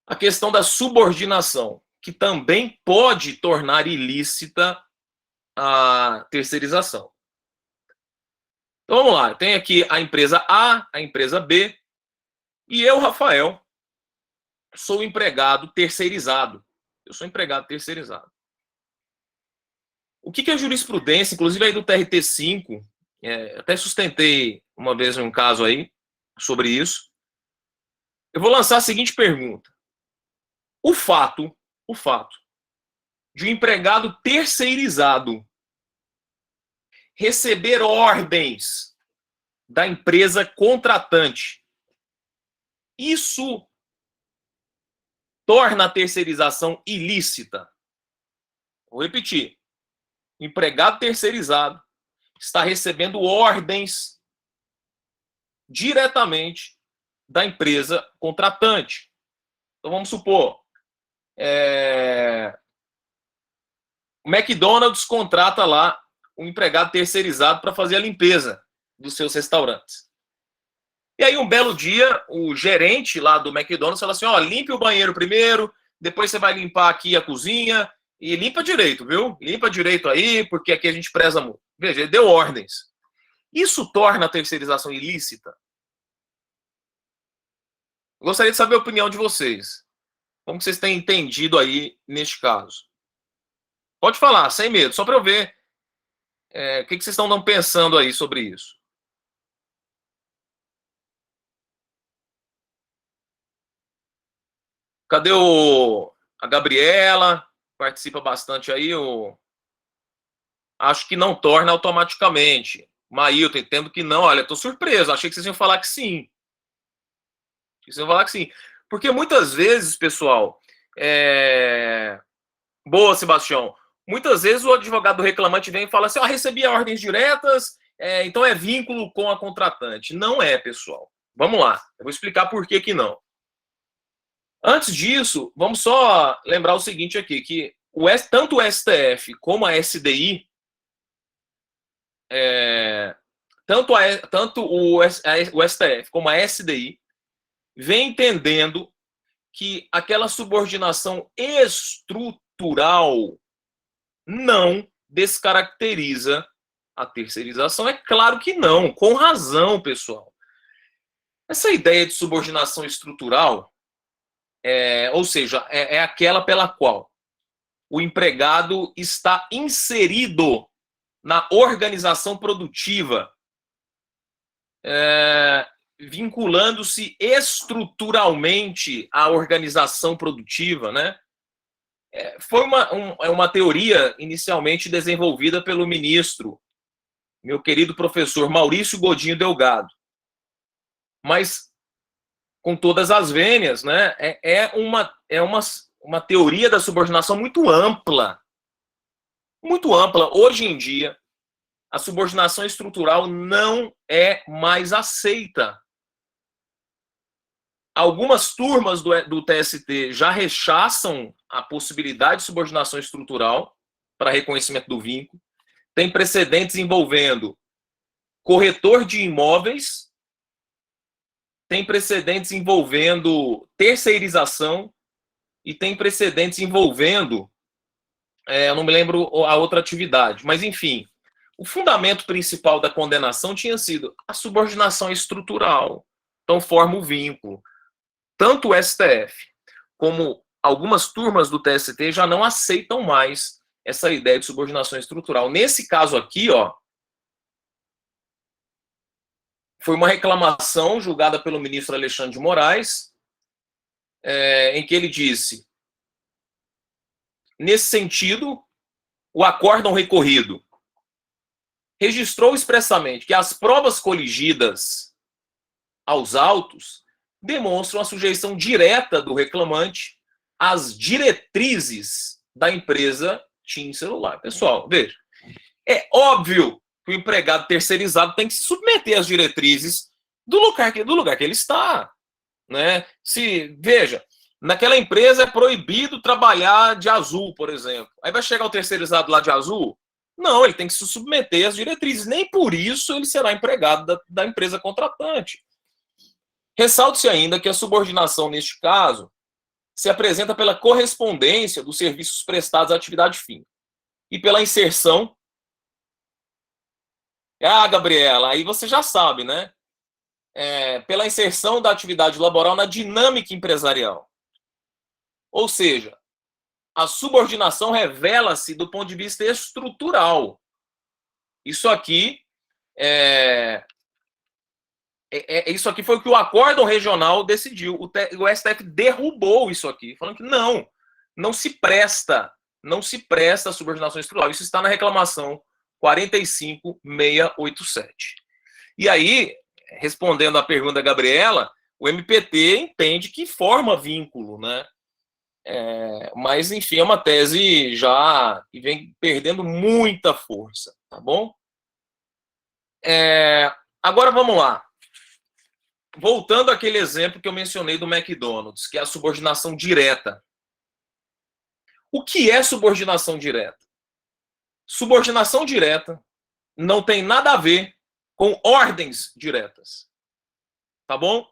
A questão da subordinação, que também pode tornar ilícita a terceirização. Então vamos lá. Tem aqui a empresa A, a empresa B, e eu, Rafael, sou empregado terceirizado. Eu sou empregado terceirizado. O que a jurisprudência, inclusive aí do TRT5, até sustentei uma vez um caso aí sobre isso. Eu vou lançar a seguinte pergunta. O fato de um empregado terceirizado receber ordens da empresa contratante. Isso torna a terceirização ilícita. Vou repetir. O empregado terceirizado está recebendo ordens diretamente da empresa contratante. Então, vamos supor, o McDonald's contrata lá um empregado terceirizado para fazer a limpeza dos seus restaurantes. E aí, um belo dia, o gerente lá do McDonald's fala assim, ó, limpe o banheiro primeiro, depois você vai limpar aqui a cozinha, e limpa direito, viu? Limpa direito aí, porque aqui a gente preza muito. Veja, ele deu ordens. Isso torna a terceirização ilícita? Gostaria de saber a opinião de vocês. Como que vocês têm entendido aí neste caso? Pode falar, sem medo, só para eu ver o que vocês estão pensando aí sobre isso. Cadê a Gabriela? Participa bastante aí. Acho que não torna automaticamente. Maílton, entendo que não. Olha, estou surpreso. Achei que vocês iam falar que sim. Porque muitas vezes, pessoal... Boa, Sebastião. Muitas vezes o advogado reclamante vem e fala assim, recebi ordens diretas, então é vínculo com a contratante. Não é, pessoal. Vamos lá. Eu vou explicar por que não. Antes disso, vamos só lembrar o seguinte aqui, que tanto o STF como a SDI, tanto o STF como a SDI, vem entendendo que aquela subordinação estrutural não descaracteriza a terceirização. É claro que não, com razão, pessoal. Essa ideia de subordinação estrutural, ou seja, é aquela pela qual o empregado está inserido na organização produtiva, vinculando-se estruturalmente à organização produtiva, né? Foi uma teoria inicialmente desenvolvida pelo ministro, meu querido professor Maurício Godinho Delgado. Mas, com todas as vênias, né, é uma teoria da subordinação muito ampla. Muito ampla. Hoje em dia, a subordinação estrutural não é mais aceita. Algumas turmas do TST já rechaçam a possibilidade de subordinação estrutural para reconhecimento do vínculo. Tem precedentes envolvendo corretor de imóveis, tem precedentes envolvendo terceirização e tem precedentes envolvendo, eu não me lembro a outra atividade, mas enfim, o fundamento principal da condenação tinha sido a subordinação estrutural, então forma o vínculo. Tanto o STF como algumas turmas do TST já não aceitam mais essa ideia de subordinação estrutural. Nesse caso aqui, foi uma reclamação julgada pelo ministro Alexandre de Moraes, em que ele disse, nesse sentido, o acórdão recorrido registrou expressamente que as provas coligidas aos autos demonstram a sujeição direta do reclamante às diretrizes da empresa TIM Celular. Pessoal, veja, é óbvio que o empregado terceirizado tem que se submeter às diretrizes do lugar que ele está, né? Veja, naquela empresa é proibido trabalhar de azul, por exemplo. Aí vai chegar o terceirizado lá de azul? Não, ele tem que se submeter às diretrizes. Nem por isso ele será empregado da empresa contratante. Ressalte-se ainda que a subordinação, neste caso, se apresenta pela correspondência dos serviços prestados à atividade fim e pela inserção. Gabriela, aí você já sabe, né? Pela inserção da atividade laboral na dinâmica empresarial. Ou seja, a subordinação revela-se do ponto de vista estrutural. Isso aqui isso aqui foi o que o acórdão regional decidiu. O STF derrubou isso aqui, falando que não se presta a subordinação estrutural. Isso está na reclamação 45687. E aí, respondendo à pergunta da Gabriela, o MPT entende que forma vínculo, né? Mas, enfim, é uma tese já que vem perdendo muita força, tá bom? Agora vamos lá. Voltando àquele exemplo que eu mencionei do McDonald's, que é a subordinação direta. O que é subordinação direta? Subordinação direta não tem nada a ver com ordens diretas. Tá bom?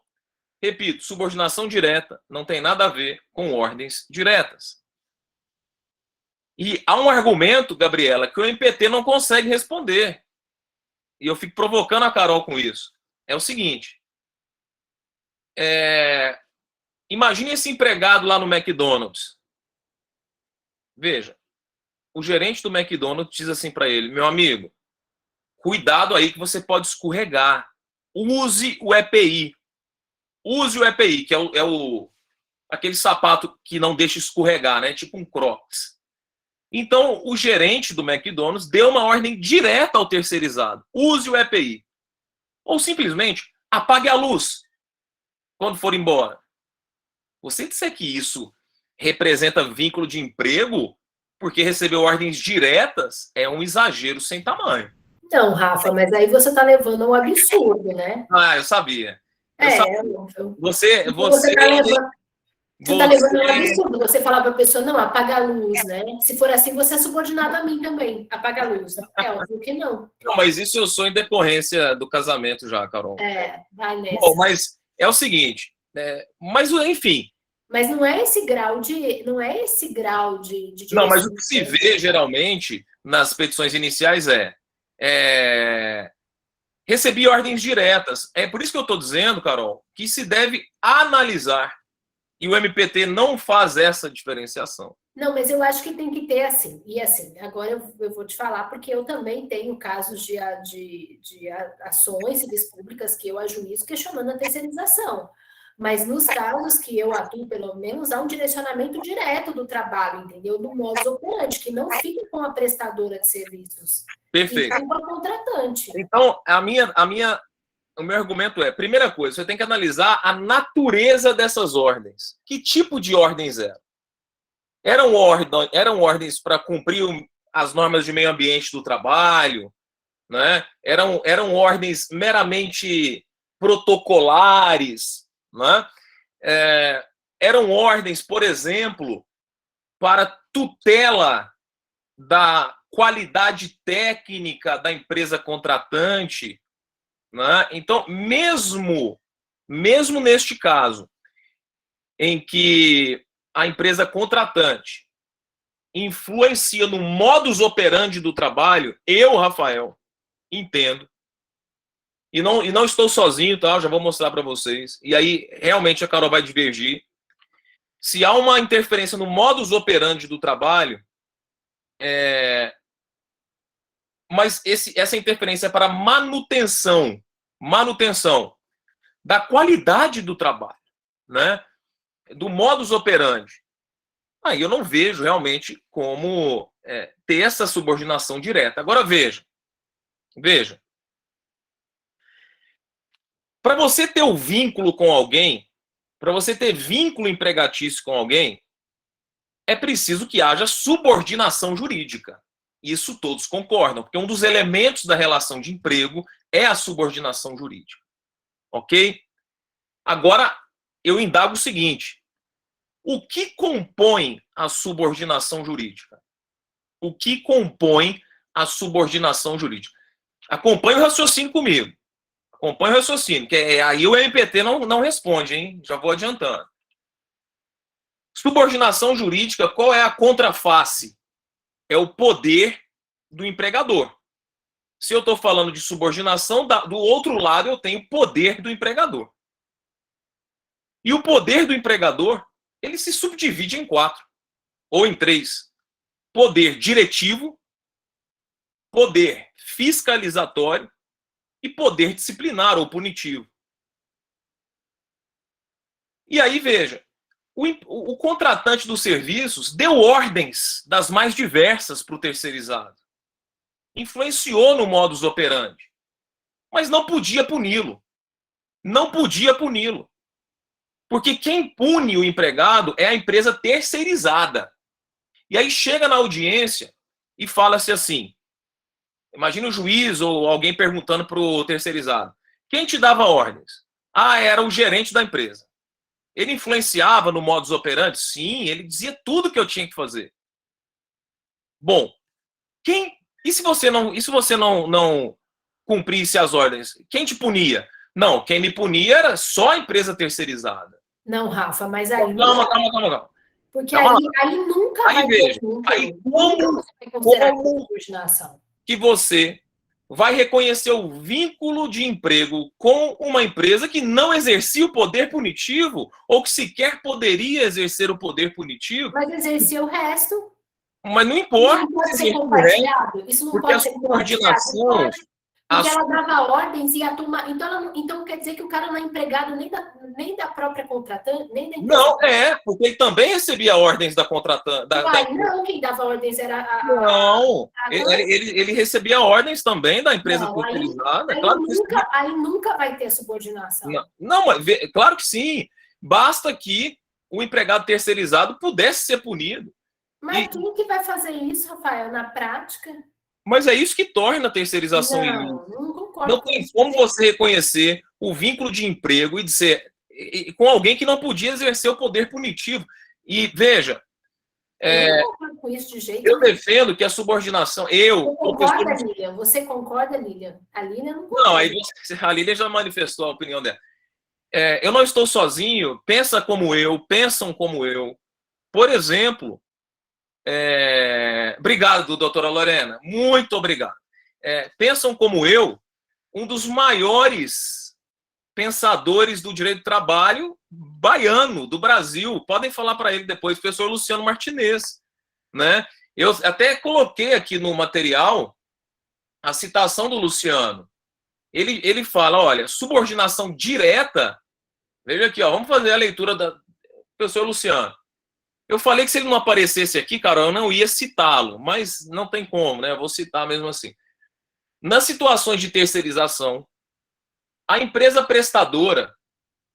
Repito, subordinação direta não tem nada a ver com ordens diretas. E há um argumento, Gabriela, que o MPT não consegue responder. E eu fico provocando a Carol com isso. É o seguinte. Imagine esse empregado lá no McDonald's. Veja, o gerente do McDonald's diz assim para ele: meu amigo, cuidado aí que você pode escorregar. Use o EPI. Use o EPI, que é aquele sapato que não deixa escorregar, né? Tipo um Crocs. Então, o gerente do McDonald's deu uma ordem direta ao terceirizado. Use o EPI. Ou simplesmente apague a luz quando for embora. Você disser que isso representa vínculo de emprego porque recebeu ordens diretas é um exagero sem tamanho. Não, Rafa, mas aí você está levando um absurdo, né? Ah, eu sabia. Você está levando um absurdo. Você falar para a pessoa, não, apaga a luz, né? Se for assim, você é subordinado a mim também. Apaga a luz. É óbvio que não. Não, mas isso eu sou em decorrência do casamento já, Carol. Vai nessa. Bom, mas é o seguinte, mas enfim. Mas não é esse grau de Não, mas o que se vê geralmente nas petições iniciais recebi ordens diretas. É por isso que eu estou dizendo, Carol, que se deve analisar. E o MPT não faz essa diferenciação. Não, mas eu acho que tem que ter assim. E assim, agora eu vou te falar, porque eu também tenho casos de ações civis públicas que eu ajuizo questionando a terceirização. Mas nos casos que eu atuo, pelo menos, há um direcionamento direto do trabalho, entendeu? Do modus operandi, que não fica com a prestadora de serviços. Perfeito. E com a contratante. Então, o meu argumento primeira coisa, você tem que analisar a natureza dessas ordens. Que tipo de ordens eram? Eram ordens para cumprir as normas de meio ambiente do trabalho, né? Eram ordens meramente protocolares, né? Eram ordens, por exemplo, para tutela da qualidade técnica da empresa contratante, né? Então, mesmo neste caso, em que a empresa contratante influencia no modus operandi do trabalho, eu, Rafael, entendo. E não estou sozinho, tá? Já vou mostrar para vocês. E aí, realmente, a Carol vai divergir. Se há uma interferência no modus operandi do trabalho, mas essa interferência é para manutenção da qualidade do trabalho, né? Do modus operandi. Aí eu não vejo realmente como ter essa subordinação direta. Agora veja. Para você ter o vínculo com alguém, para você ter vínculo empregatício com alguém, é preciso que haja subordinação jurídica. Isso todos concordam, porque um dos elementos da relação de emprego é a subordinação jurídica. Ok? Agora, eu indago o seguinte: o que compõe a subordinação jurídica? O que compõe a subordinação jurídica? Acompanhe o raciocínio comigo. Acompanhe o raciocínio, que aí o MPT não responde, hein? Já vou adiantando. Subordinação jurídica, qual é a contraface? É o poder do empregador. Se eu estou falando de subordinação, do outro lado eu tenho o poder do empregador. E o poder do empregador, ele se subdivide em 4, ou em 3. Poder diretivo, poder fiscalizatório e poder disciplinar ou punitivo. E aí, veja, o contratante dos serviços deu ordens das mais diversas para o terceirizado. Influenciou no modus operandi. mas não podia puni-lo. Não podia puni-lo. Porque quem pune o empregado é a empresa terceirizada. E aí chega na audiência e fala-se assim, imagina o juiz ou alguém perguntando para o terceirizado, quem te dava ordens? Ah, era o gerente da empresa. Ele influenciava no modus operandi? Sim, ele dizia tudo que eu tinha que fazer. Bom, e se você não cumprisse as ordens? Quem te punia? Não, quem me punia era só a empresa terceirizada. Não, Rafa, mas aí... Calma. Porque aí nunca vai ter como que você vai reconhecer o vínculo de emprego com uma empresa que não exercia o poder punitivo ou que sequer poderia exercer o poder punitivo? Mas exercia o resto. Mas não importa. Isso não pode ser compartilhado. Isso não pode ser subordinação. Porque ela dava ordens e a turma. Então quer dizer que o cara não é empregado nem da própria contratante, nem da empresa. Não, porque ele também recebia ordens da contratante. Não, quem dava ordens era a. Não, ele recebia ordens também da empresa terceirizada. Aí nunca vai ter subordinação. Não, mas claro que sim. Basta que o empregado terceirizado pudesse ser punido. Mas quem que vai fazer isso, Rafael, na prática? Mas é isso que torna a terceirização ilícita. Não concordo. Não tem como você reconhecer o vínculo de emprego e dizer com alguém que não podia exercer o poder punitivo. E veja, eu não concordo com isso de jeito eu defendo que a subordinação. Você concorda, Lilian? A Lilian não concorda. Não, a Lilian já manifestou a opinião dela. Eu não estou sozinho, pensam como eu. Por exemplo, obrigado, doutora Lorena, muito obrigado. Pensam como eu, um dos maiores pensadores do direito do trabalho baiano, do Brasil. Podem falar para ele depois, professor Luciano Martinez. Né? Eu até coloquei aqui no material a citação do Luciano. Ele fala, olha, subordinação direta, veja aqui, vamos fazer a leitura do professor Luciano. Eu falei que se ele não aparecesse aqui, cara, eu não ia citá-lo, mas não tem como, né? Eu vou citar mesmo assim. Nas situações de terceirização, a empresa prestadora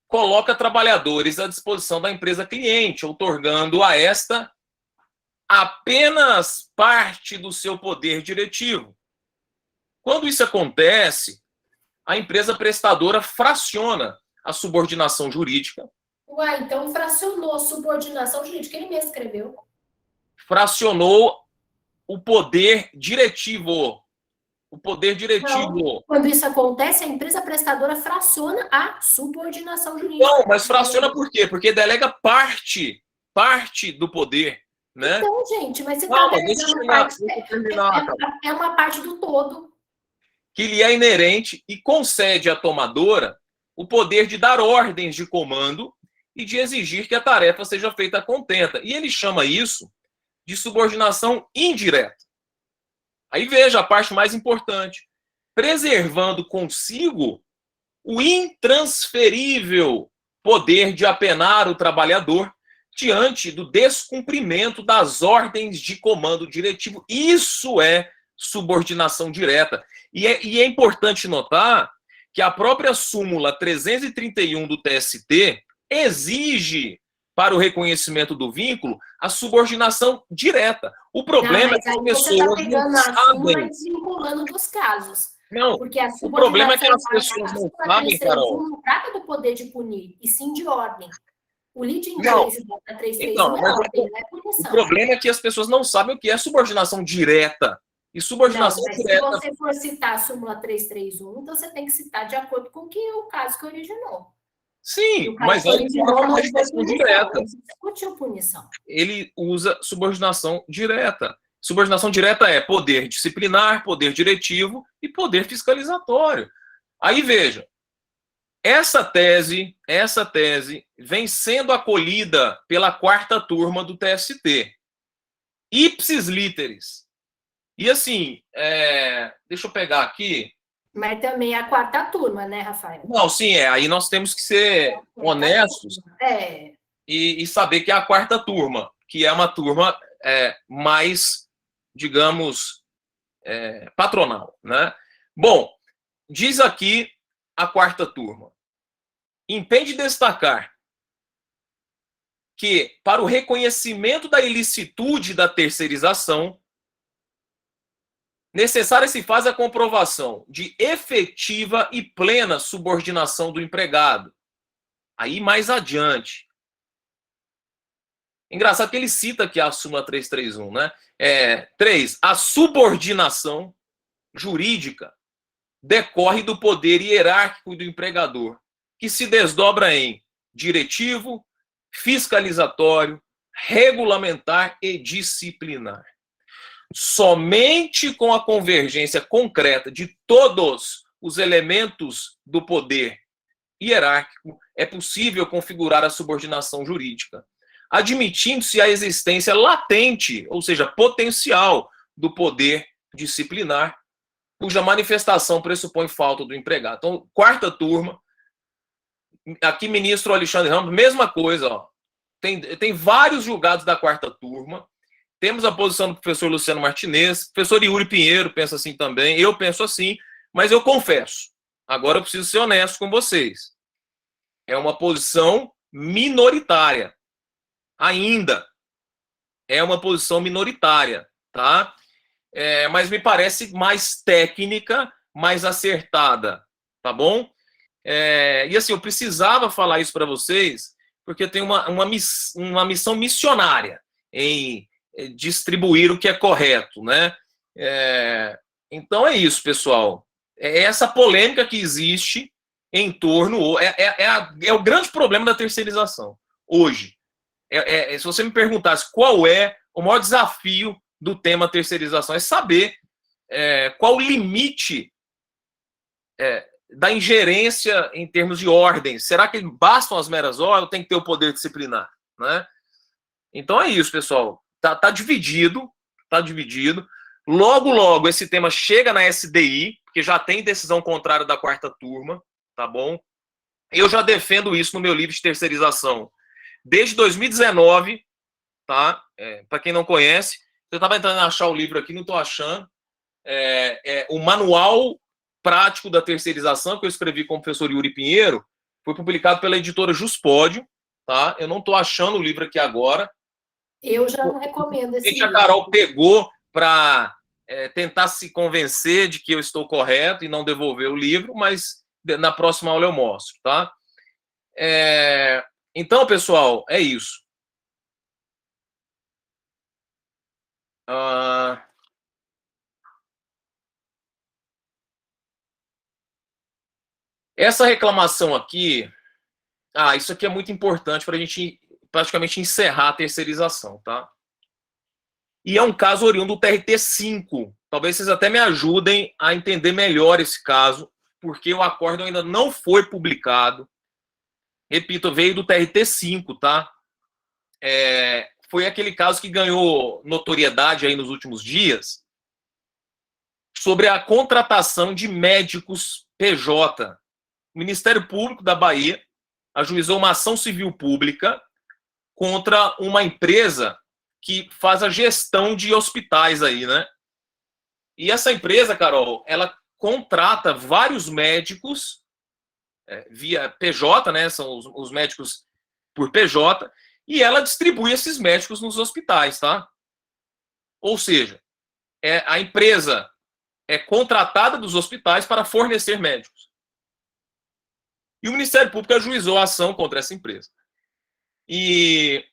coloca trabalhadores à disposição da empresa cliente, outorgando a esta apenas parte do seu poder diretivo. Quando isso acontece, a empresa prestadora fraciona a subordinação jurídica. Então fracionou subordinação jurídica, ele mesmo escreveu. Fracionou o poder diretivo. O poder diretivo. Não, quando isso acontece, a empresa prestadora fraciona a subordinação jurídica. Não, mas fraciona por quê? Porque delega parte do poder. Né? Então, gente, mas você é uma parte do todo. Que lhe é inerente e concede à tomadora o poder de dar ordens de comando e de exigir que a tarefa seja feita a contenta. E ele chama isso de subordinação indireta. Aí veja a parte mais importante. Preservando consigo o intransferível poder de apenar o trabalhador diante do descumprimento das ordens de comando diretivo. Isso é subordinação direta. E é importante notar que a própria súmula 331 do TST exige, para o reconhecimento do vínculo, a subordinação direta. O problema é que as pessoas não sabem. Desvinculando dos casos. Não, porque a o problema é que as pessoas não sabem, Carol. Não trata do poder de punir, e sim de ordem. O lead inglês da 331 é ordem, não é punição. O problema é que as pessoas não sabem o que é subordinação direta. E subordinação direta... Se você for citar a súmula 331, então você tem que citar de acordo com o caso que originou. Sim, mas ele usa subordinação direta. Discutiu punição. Ele usa subordinação direta. Subordinação direta é poder disciplinar, poder diretivo e poder fiscalizatório. Aí veja, essa tese vem sendo acolhida pela 4ª turma do TST. Ipsis literis. E assim, deixa eu pegar aqui. Mas também a 4ª turma, né, Rafael? Não, sim, aí nós temos que ser honestos e saber que é a 4ª turma, que é uma turma mais, digamos, patronal, né? Bom, diz aqui a quarta turma: impede destacar que, para o reconhecimento da ilicitude da terceirização, necessária se faz a comprovação de efetiva e plena subordinação do empregado. Aí, mais adiante. Engraçado que ele cita aqui a súmula 331, né? 3. A subordinação jurídica decorre do poder hierárquico do empregador, que se desdobra em diretivo, fiscalizatório, regulamentar e disciplinar. Somente com a convergência concreta de todos os elementos do poder hierárquico é possível configurar a subordinação jurídica, admitindo-se a existência latente, ou seja, potencial, do poder disciplinar, cuja manifestação pressupõe falta do empregado. Então, quarta turma, aqui ministro Alexandre Ramos, mesma coisa, ó. Tem vários julgados da quarta turma. Temos a posição do professor Luciano Martinez, professor Yuri Pinheiro pensa assim também, eu penso assim, mas eu confesso, agora eu preciso ser honesto com vocês. É uma posição minoritária. Ainda é uma posição minoritária, tá? Mas me parece mais técnica, mais acertada, tá bom? E assim, eu precisava falar isso para vocês, porque eu tenho uma missão missionária em distribuir o que é correto, né? Então é isso, pessoal. É essa polêmica que existe em torno... É o grande problema da terceirização hoje. Se você me perguntasse qual é o maior desafio do tema terceirização, é saber qual o limite da ingerência em termos de ordem. Será que bastam as meras ordens ou tem que ter o poder disciplinar? Né? Então é isso, pessoal. Tá dividido, tá dividido. Logo, logo, esse tema chega na SDI, porque já tem decisão contrária da quarta turma, tá bom? Eu já defendo isso no meu livro de terceirização desde 2019, tá? Para quem não conhece, eu estava tentando achar o livro aqui, não estou achando. O Manual Prático da Terceirização, que eu escrevi com o professor Yuri Pinheiro, foi publicado pela editora Juspódio, tá? Eu não estou achando o livro aqui agora. Eu já não recomendo esse livro. A Carol pegou para tentar se convencer de que eu estou correto e não devolver o livro, mas na próxima aula eu mostro, tá? Então, pessoal, é isso. Essa reclamação aqui... isso aqui é muito importante para a gente praticamente encerrar a terceirização, tá? E é um caso oriundo do TRT5. Talvez vocês até me ajudem a entender melhor esse caso, porque o acórdão ainda não foi publicado. Repito, veio do TRT5, tá? Foi aquele caso que ganhou notoriedade aí nos últimos dias sobre a contratação de médicos PJ. O Ministério Público da Bahia ajuizou uma ação civil pública contra uma empresa que faz a gestão de hospitais aí, né? E essa empresa, Carol, ela contrata vários médicos via PJ, né? São os médicos por PJ, e ela distribui esses médicos nos hospitais, tá? Ou seja, a empresa é contratada dos hospitais para fornecer médicos. E o Ministério Público ajuizou a ação contra essa empresa. E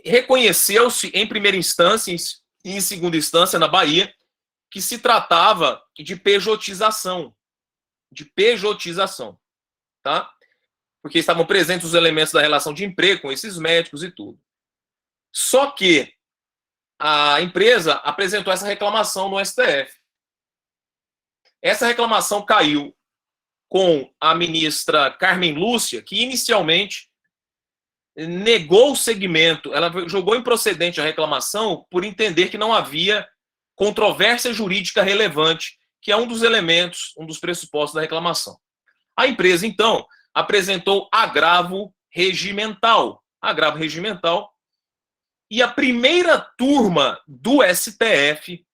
reconheceu-se em primeira instância e em segunda instância na Bahia que se tratava de pejotização. Tá? Porque estavam presentes os elementos da relação de emprego com esses médicos e tudo. Só que a empresa apresentou essa reclamação no STF. Essa reclamação caiu com a ministra Carmen Lúcia, que inicialmente negou o segmento, ela jogou improcedente a reclamação por entender que não havia controvérsia jurídica relevante, que é um dos elementos, um dos pressupostos da reclamação. A empresa, então, apresentou agravo regimental, e a primeira turma do STF,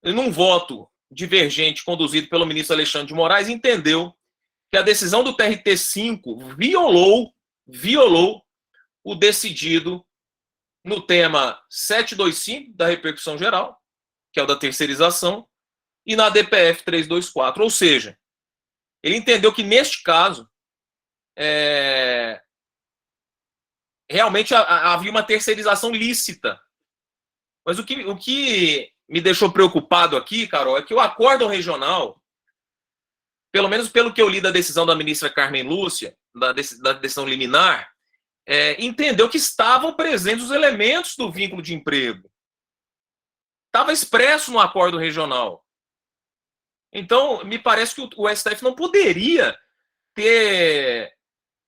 num voto divergente conduzido pelo ministro Alexandre de Moraes entendeu que a decisão do TRT5 violou o decidido no tema 725 da repercussão geral, que é o da terceirização, e na DPF 324. Ou seja, ele entendeu que, neste caso, realmente havia uma terceirização lícita. Mas o que me deixou preocupado aqui, Carol, é que o acórdão regional, pelo menos pelo que eu li da decisão da ministra Carmen Lúcia, da decisão liminar, entendeu que estavam presentes os elementos do vínculo de emprego. Estava expresso no acórdão regional. Então, me parece que o STF não poderia ter,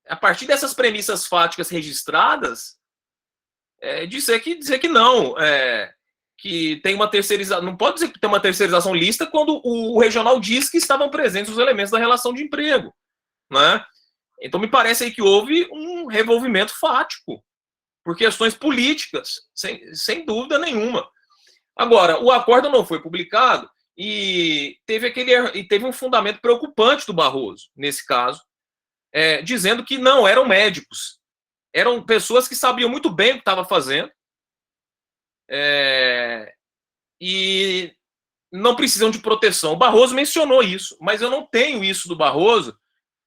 a partir dessas premissas fáticas registradas, dizer que não, que tem uma terceirização. Não pode dizer que tem uma terceirização lícita quando o regional diz que estavam presentes os elementos da relação de emprego, né? Então, me parece aí que houve um revolvimento fático por questões políticas, sem dúvida nenhuma. Agora, o acórdão não foi publicado e teve um fundamento preocupante do Barroso, nesse caso, dizendo que não eram médicos, eram pessoas que sabiam muito bem o que estava fazendo e não precisam de proteção. O Barroso mencionou isso, mas eu não tenho isso do Barroso,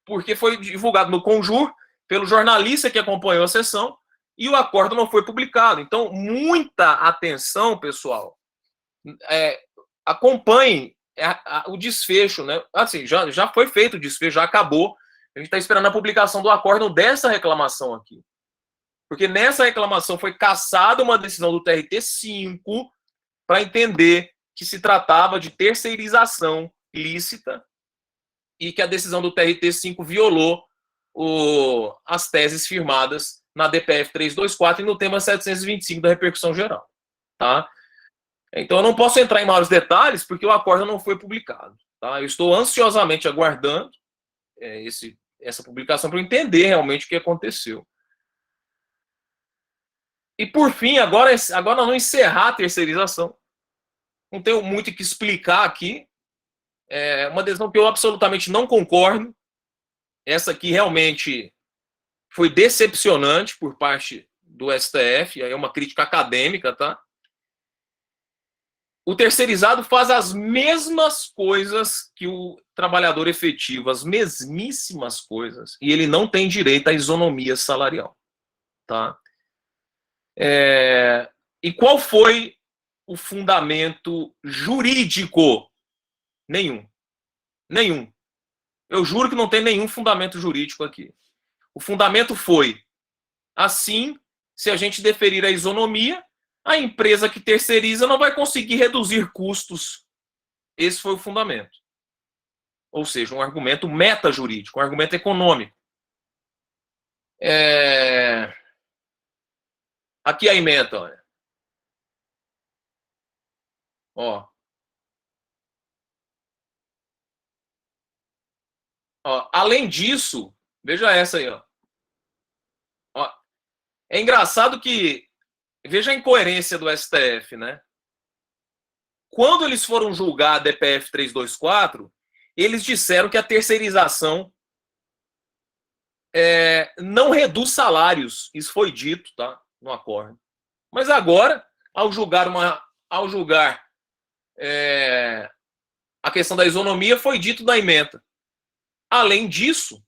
porque foi divulgado no Conjur pelo jornalista que acompanhou a sessão e o acórdão não foi publicado. Então, muita atenção, pessoal. Acompanhem o desfecho, né? Assim, já foi feito o desfecho, já acabou. A gente está esperando a publicação do acórdão dessa reclamação aqui. Porque nessa reclamação foi cassada uma decisão do TRT5 para entender que se tratava de terceirização lícita e que a decisão do TRT5 violou as teses firmadas na DPF 324 e no tema 725 da repercussão geral. Tá? Então, eu não posso entrar em maiores detalhes porque o acórdão não foi publicado. Tá? Eu estou ansiosamente aguardando essa publicação para entender realmente o que aconteceu. E, por fim, agora nós vamos encerrar a terceirização. Não tenho muito o que explicar aqui. É uma decisão que eu absolutamente não concordo. Essa aqui realmente foi decepcionante por parte do STF. Aí é uma crítica acadêmica, tá? O terceirizado faz as mesmas coisas que o trabalhador efetivo, as mesmíssimas coisas, e ele não tem direito à isonomia salarial, tá? E qual foi o fundamento jurídico? Nenhum. Eu juro que não tem nenhum fundamento jurídico aqui. O fundamento foi, assim, se a gente deferir a isonomia, a empresa que terceiriza não vai conseguir reduzir custos. Esse foi o fundamento. Ou seja, um argumento metajurídico, um argumento econômico. Aqui a emenda, olha. Ó, além disso, veja essa aí, ó. É engraçado que, veja a incoerência do STF, né? Quando eles foram julgar a DPF 324, eles disseram que a terceirização não reduz salários. Isso foi dito, tá? No acórdão. Mas agora, ao julgar a questão da isonomia, foi dito na ementa. Além disso,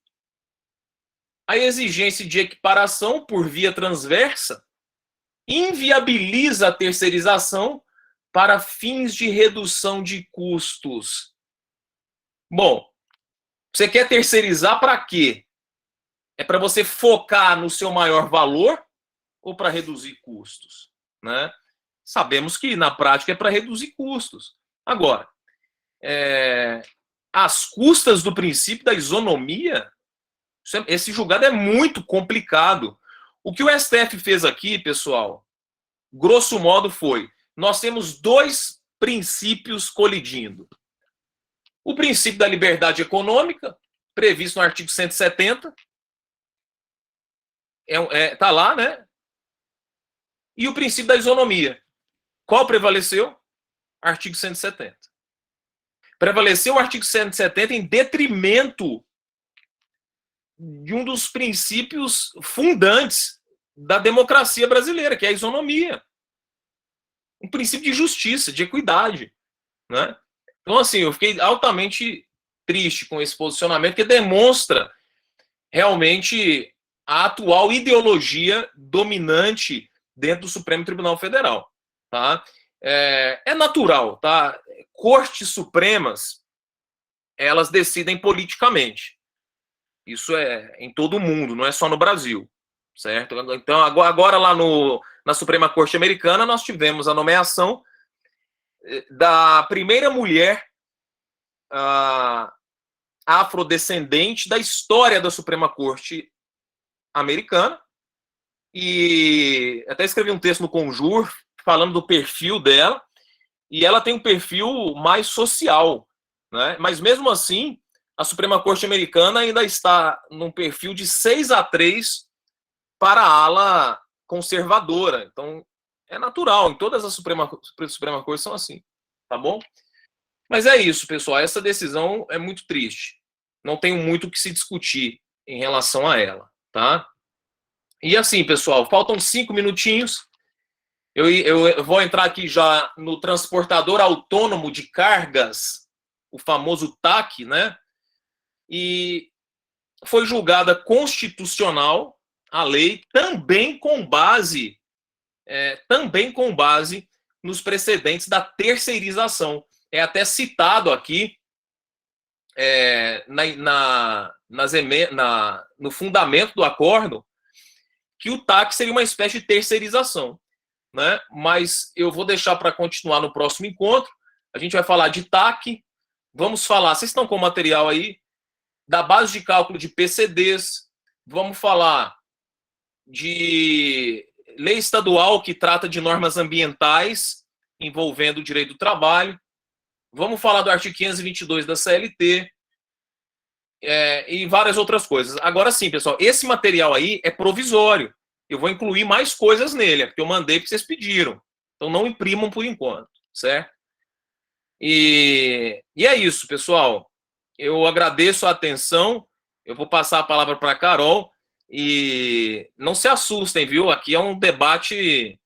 a exigência de equiparação por via transversa inviabiliza a terceirização para fins de redução de custos. Bom, você quer terceirizar para quê? É para você focar no seu maior valor ou para reduzir custos, né? Sabemos que na prática é para reduzir custos. Agora, às custas do princípio da isonomia, esse julgado é muito complicado. O que o STF fez aqui, pessoal, grosso modo foi, nós temos dois princípios colidindo. O princípio da liberdade econômica, previsto no artigo 170, tá lá, né? E o princípio da isonomia. Qual prevaleceu? Artigo 170. Prevaleceu o artigo 170 em detrimento de um dos princípios fundantes da democracia brasileira, que é a isonomia. Um princípio de justiça, de equidade, né? Então, assim, eu fiquei altamente triste com esse posicionamento, que demonstra realmente a atual ideologia dominante dentro do Supremo Tribunal Federal, tá? É natural, tá? Cortes supremas, elas decidem politicamente. Isso é em todo o mundo, não é só no Brasil, certo? Então, agora lá na Suprema Corte Americana, nós tivemos a nomeação da primeira mulher afrodescendente da história da Suprema Corte Americana, e até escrevi um texto no Conjur falando do perfil dela, e ela tem um perfil mais social, né? Mas mesmo assim, a Suprema Corte Americana ainda está num perfil de 6-3 para a ala conservadora. Então, é natural, em todas as Suprema Corte são assim, tá bom? Mas é isso, pessoal, essa decisão é muito triste. Não tenho muito o que se discutir em relação a ela, tá? E assim, pessoal, faltam 5 minutinhos. Eu vou entrar aqui já no transportador autônomo de cargas, o famoso TAC, né? E foi julgada constitucional a lei, também com base nos precedentes da terceirização. É até citado aqui no fundamento do acordo que o TAC seria uma espécie de terceirização, né? Mas eu vou deixar para continuar no próximo encontro. A gente vai falar de TAC, vamos falar, vocês estão com o material aí, da base de cálculo de PCDs, vamos falar de lei estadual que trata de normas ambientais envolvendo o direito do trabalho, vamos falar do artigo 522 da CLT, e várias outras coisas. Agora sim, pessoal, esse material aí é provisório. Eu vou incluir mais coisas nele, porque eu mandei porque vocês pediram. Então não imprimam por enquanto, certo? E é isso, pessoal. Eu agradeço a atenção. Eu vou passar a palavra para a Carol. E não se assustem, viu? Aqui é um debate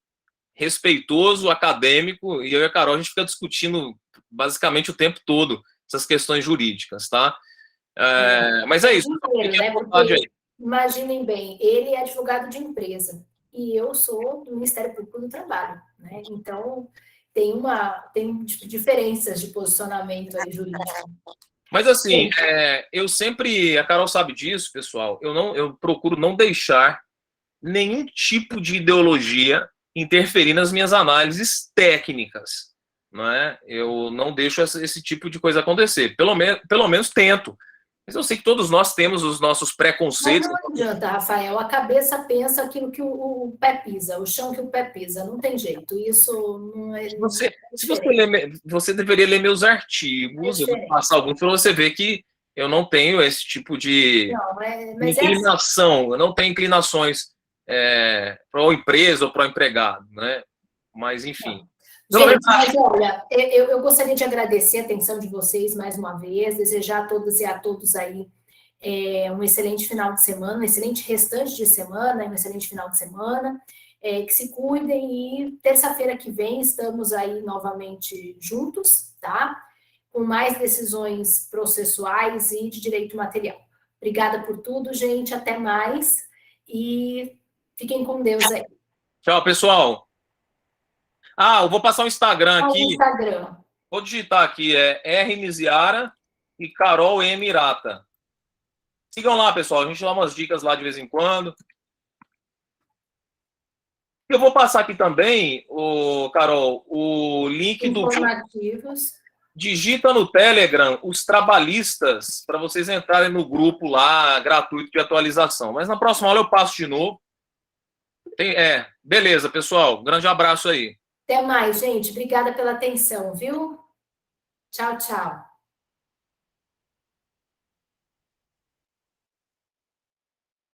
respeitoso, acadêmico, e eu e a Carol, a gente fica discutindo basicamente o tempo todo essas questões jurídicas, tá? Mas é isso. Imaginem bem, ele é advogado de empresa e eu sou do Ministério Público do Trabalho, né? Então, tem diferenças de posicionamento aí jurídico. Mas assim, eu sempre, a Carol sabe disso, pessoal, eu procuro não deixar nenhum tipo de ideologia interferir nas minhas análises técnicas, não é? Eu não deixo esse tipo de coisa acontecer, pelo menos tento. Mas eu sei que todos nós temos os nossos preconceitos. Mas não adianta, Rafael, a cabeça pensa aquilo que o pé pisa, o chão que o pé pisa, não tem jeito, isso não é... Você deveria ler meus artigos, eu vou passar alguns para você ver que eu não tenho esse tipo de inclinação, eu não tenho inclinações para a empresa ou para o empregado, né? Mas, enfim... Gente, mas olha, eu gostaria de agradecer a atenção de vocês mais uma vez, desejar a todas e a todos aí um excelente final de semana, um excelente restante de semana, um excelente final de semana, que se cuidem e terça-feira que vem estamos aí novamente juntos, tá? Com mais decisões processuais e de direito material. Obrigada por tudo, gente, até mais e fiquem com Deus aí. Tchau, pessoal. Eu vou passar o Instagram aqui. Instagram. Vou digitar aqui, R. Miziara e Carol M. Irata. Sigam lá, pessoal. A gente dá umas dicas lá de vez em quando. Eu vou passar aqui também, Carol, o link informativos. Digita no Telegram os trabalhistas para vocês entrarem no grupo lá gratuito de atualização. Mas na próxima aula eu passo de novo. Beleza, pessoal. Grande abraço aí. Até mais, gente. Obrigada pela atenção, viu? Tchau, tchau.